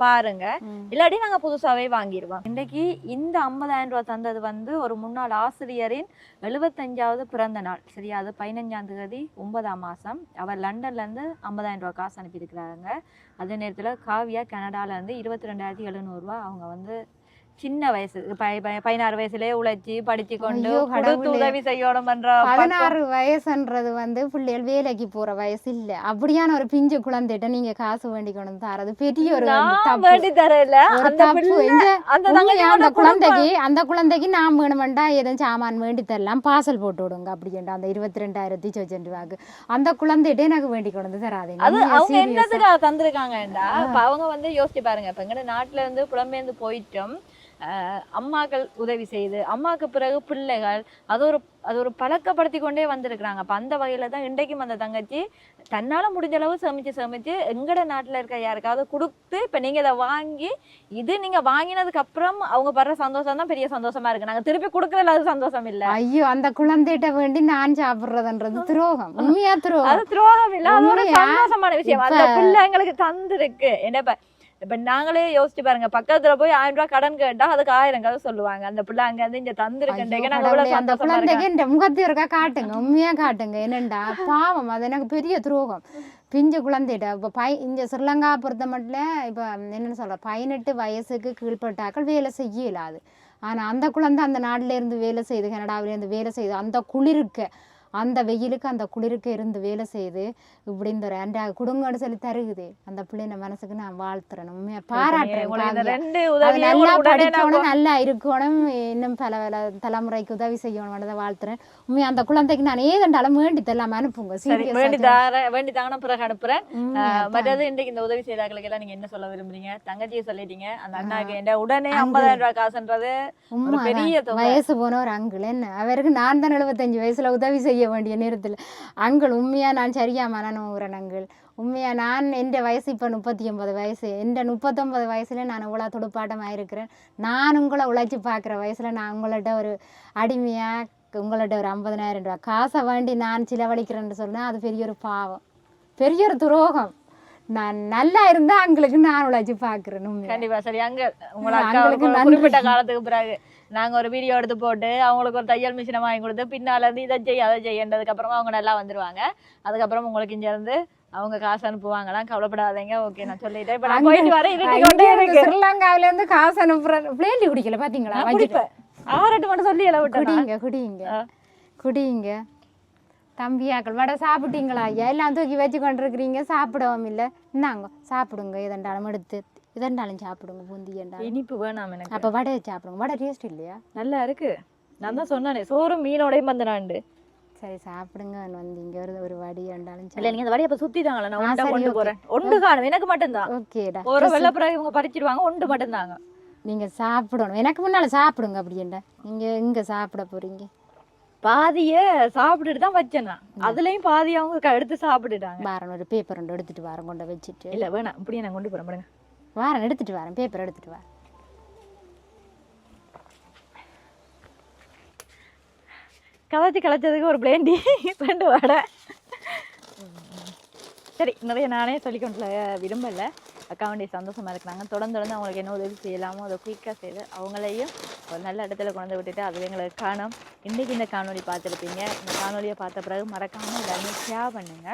பாருங்க, இல்லாட்டி நாங்க புதுசாவே வாங்கிடுவோம். இன்னைக்கு இந்த 50,000 ரூபாய் தந்தது வந்து ஒரு முன்னாள் ஆசிரியரின் 75வது பிறந்த நாள், சரியா? அது 15ஆம் தேதி 9ஆம் மாசம். அவர் லண்டன்ல இருந்து 50,000 ரூபாய் காசு அனுப்பியிருக்கிறாங்க. அதே நேரத்துல காவியா கனடால இருந்து 22,700 ரூபாய் அவங்க வந்து சின்ன வயசு 16 வயசுலயே உழைச்சி படிச்சு கொண்டு உதவி செய்யணும் பண்ற. 16 வயசுன்றது வந்து பிள்ளைகள் வேலைக்கு போற வயசு இல்ல. அப்படியான ஒரு பிஞ்சு குழந்தைகிட்ட நீங்க காசு வேண்டி கொண்டு தரது பெரிய ஒரு அந்த குழந்தைக்கு நான் வேணுமெண்டா எதுவும் சாமான் வேண்டி தரலாம், பார்சல் போட்டு விடுங்க அப்படின்ட்டு அந்த 22,000 ரூபாய்க்கு அந்த குழந்தைகிட்ட எனக்கு வேண்டி கொண்டு தராதீங்க. அது அவங்க என்னதுக்காக தந்திருக்காங்கடா? அவங்க வந்து யோசிச்சு பாருங்க, இப்ப எங்க நாட்டுல இருந்து புலம்பெயர்ந்து போயிட்டோம், அம்மாக்கள் உதவி செய்து அம்மாவுக்கு பிறகு பிள்ளைகள் அது ஒரு பழக்கப்படுத்தி கொண்டே வந்திருக்கிறாங்க. அப்ப அந்த வகையில தான் இன்றைக்கும் அந்த தங்கச்சி தன்னால முடிஞ்ச அளவு சமைச்சு எங்கட நாட்டுல இருக்க யாருக்காவது கொடுத்து, இப்ப நீங்க இதை வாங்கி இது நீங்க வாங்கினதுக்கு அப்புறம் அவங்க படுற சந்தோஷம் தான் பெரிய சந்தோஷமா இருக்கு. நாங்க திருப்பி கொடுக்கறதுல அது சந்தோஷம் இல்ல. ஐயோ, அந்த குழந்தைகிட்ட வேண்டி நான் சாப்பிடுறதுன்றது துரோகம், உண்மையா துரோகம். அது துரோகம் இல்ல, அது ஒரு சந்தோஷமான விஷயம். அந்த பிள்ளை எங்களுக்கு தந்திருக்கு. என்ன இப்ப நாங்களே யோசிச்சு பாருங்க, பக்கத்துல போய் 1000 ரூபாய் கடன் கேட்டா அதுக்கு 1000 கதை சொல்லுவாங்க. அந்த பிள்ளை அங்க இருந்து இங்க தந்திருக்கேன். அந்த குழந்தைக்கு முகத்தி இருக்கா காட்டுங்க, உண்மையா காட்டுங்க. என்னண்டா பாவம், அது எனக்கு பெரிய துரோகம். பிஞ்சு குழந்தைகிட்ட இப்ப இங்க ஸ்ரீலங்கா பொறுத்த மட்டும் இப்ப என்னன்னு சொல்ற 18 வயசுக்கு கீழ்பட்டாக்கள் வேலை செய்யலாது. ஆனா அந்த குழந்தை அந்த நாட்டுல இருந்து வேலை செய்து, கனடாவில இருந்து வேலை செய்து, அந்த குளிருக்கு அந்த வெயிலுக்கு அந்த குளிருக்கு இருந்து வேலை செய்து இப்படி இந்த 2 குடுங்கன்னு சொல்லி தருகுது. அந்த பிள்ளைங்க மனசுக்கு நான் வாழ்த்துறேன், உண்மையா பாராட்டுறேன். நல்லா படிக்கணும், நல்லா இருக்கணும், இன்னும் பல தலைமுறைக்கு உதவி செய்யணும் வாழ்த்துறேன். உண்மையா அந்த குழந்தைக்கு நான் ஏதென்றாலும் வேண்டி தரலாம், அனுப்புங்க. வேண்டி தாங்க பிறகு அனுப்புறேன். மற்றது இன்றைக்கு இந்த உதவி செய்தாக்களுக்கு எல்லாம் நீங்க என்ன சொல்ல விரும்புறீங்க? தங்கச்சியை சொல்லிட்டீங்க, அந்த அண்ணாக்கு என்ன உடனே 50,000 ரூபாய் காசுன்றது பெரிய வயசு போன ஒரு அங்குள். என்ன அவருக்கு நான் தான் 75 வயசுல உதவி செய்ய வேண்டிய நேரத்தில் அங்கள் உண்மையா நான் சரியாம நான் அங்கள் உண்மையா நான் என் வயசு இப்போ 39 வயசு. என் 39 வயசுல நான் இவ்வளோ துடுப்பாட்டமாக இருக்கிறேன். நான் உங்களை உழைச்சி பார்க்குற வயசுல நான் உங்கள்கிட்ட ஒரு அடிமையா உங்கள்கிட்ட ஒரு 50,000 ரூபாய் காசை வேண்டி நான் செலவழிக்கிறேன்னு சொன்னால் அது பெரிய ஒரு பாவம், பெரிய ஒரு துரோகம். நான் நல்லா இருந்தா அங்களுக்கு நான் உழைச்சி பார்க்குறேன். கண்டிப்பா சரி. அங்க உங்களுக்கு குறிப்பிட்ட காலத்துக்கு பிறகு நாங்க ஒரு வீடியோ எடுத்து போட்டு அவங்களுக்கு ஒரு தையல் மிஷினை வாங்கி கொடுத்து பின்னால இருந்து இதை செய்ய அதை செய்யன்றதுக்கு அப்புறமா அவங்க நல்லா வந்துருவாங்க. அதுக்கப்புறம் உங்களுக்கு இங்க இருந்து அவங்க காசு அனுப்புவாங்களாம், கவலைப்படாதீங்க. ஓகே, நான் சொல்லிட்டேன். இப்ப நான் போயிட்டு வரேன். ஸ்ரீலங்காவில இருந்து காசு அனுப்புறேன். பிளேண்டி குடிக்கல பாத்தீங்களா? ஆறட்டு மட்டும் சொல்லி குடிங்க தம்பியாக்கள். வடை சாப்பிட்டீங்களா? எல்லாம் தூக்கி வச்சு கொண்டிருக்கிறீங்க, சாப்பிடவும் இல்லை. இந்தாங்க சாப்பிடுங்க, எதண்டாலும் எடுத்து இதண்டாலும் சாப்பிடுங்க. பூந்தி இனிப்பு வேணாம் எனக்கு. அப்ப வடையை சாப்பிடுங்க. வடை டேஸ்ட் இல்லையா? நல்லா இருக்கு. நான் தான் சொன்னானே சோறு மீனோடையும் வந்தனாண்டு. சரி சாப்பிடுங்க வந்து இங்கே ஒரு வடி இருந்தாலும் இல்ல நீங்க அந்த வடியை அப்ப சுத்திட்டாங்களே நான் உண்டை சரி, கொண்டு okay. போறேன் ஒன்று காணும் எனக்கு மட்டும்தான் ஓகேடா ஒரு வெள்ளை பிறகு இவங்க பறிச்சிடுவாங்க ஒன்று மட்டும்தாங்க நீங்கள் சாப்பிடணும் எனக்கு முன்னால் சாப்பிடுங்க அப்படின்டா நீங்கள் இங்கே சாப்பிட போகிறீங்க பாதிய சாப்பிட்டுட்டு தான் வச்சேன் நான் அதுலயும் பாதி அவங்க எடுத்து சாப்பிட்டுட்டாங்க வாரன் ஒரு பேப்பர் ஒன்று எடுத்துகிட்டு வரேன் கொண்டு வச்சுட்டு இல்ல வேணாம் இப்படியே நான் கொண்டு போறேன் பாருங்க வாரன் எடுத்துகிட்டு வரேன் பேப்பர் எடுத்துகிட்டு வரேன் கதைச்சி கலைச்சதுக்கு ஒரு பிளேண்டி 2 வடை சரி நிறைய நானே சொல்லிக்கொண்டு விரும்பல அக்காவுண்டி சந்தோஷமா இருக்கிறாங்க தொடர்ந்து அவங்களுக்கு என்ன உதவி செய்யலாமோ அதை குயிக்காக செய்து அவங்களையும் ஒரு நல்ல இடத்துல கொண்டு விட்டுட்டு அது எங்களுக்கு காணும் இன்றைக்கி இந்த காணொலி பார்த்துருப்பீங்க இந்த காணொலியை பார்த்த பிறகு மறக்காமல் எல்லாருமே ஷேர் பண்ணுங்க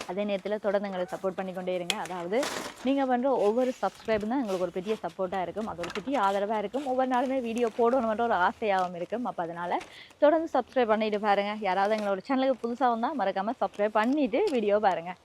அதே நேரத்தில் தொடர்ந்து எங்களை சப்போர்ட் பண்ணிக்கொண்டே இருங்க அதாவது நீங்கள் பண்ணுற ஒவ்வொரு சப்ஸ்கிரைபும் தான் எங்களுக்கு ஒரு பெரிய சப்போர்ட்டாக இருக்கும் அது ஒரு பெரிய ஆதரவாக இருக்கும் ஒவ்வொரு நாளுமே வீடியோ போடணுன்ற ஒரு ஆசையாகவும் இருக்கும் அப்போ அதனால் தொடர்ந்து சப்ஸ்கிரைப் பண்ணிட்டு பாருங்கள் யாராவது எங்களோட சேனலுக்கு புதுசாக வந்தால் மறக்காமல் சப்ஸ்கிரைப் பண்ணிவிட்டு வீடியோ பாருங்கள்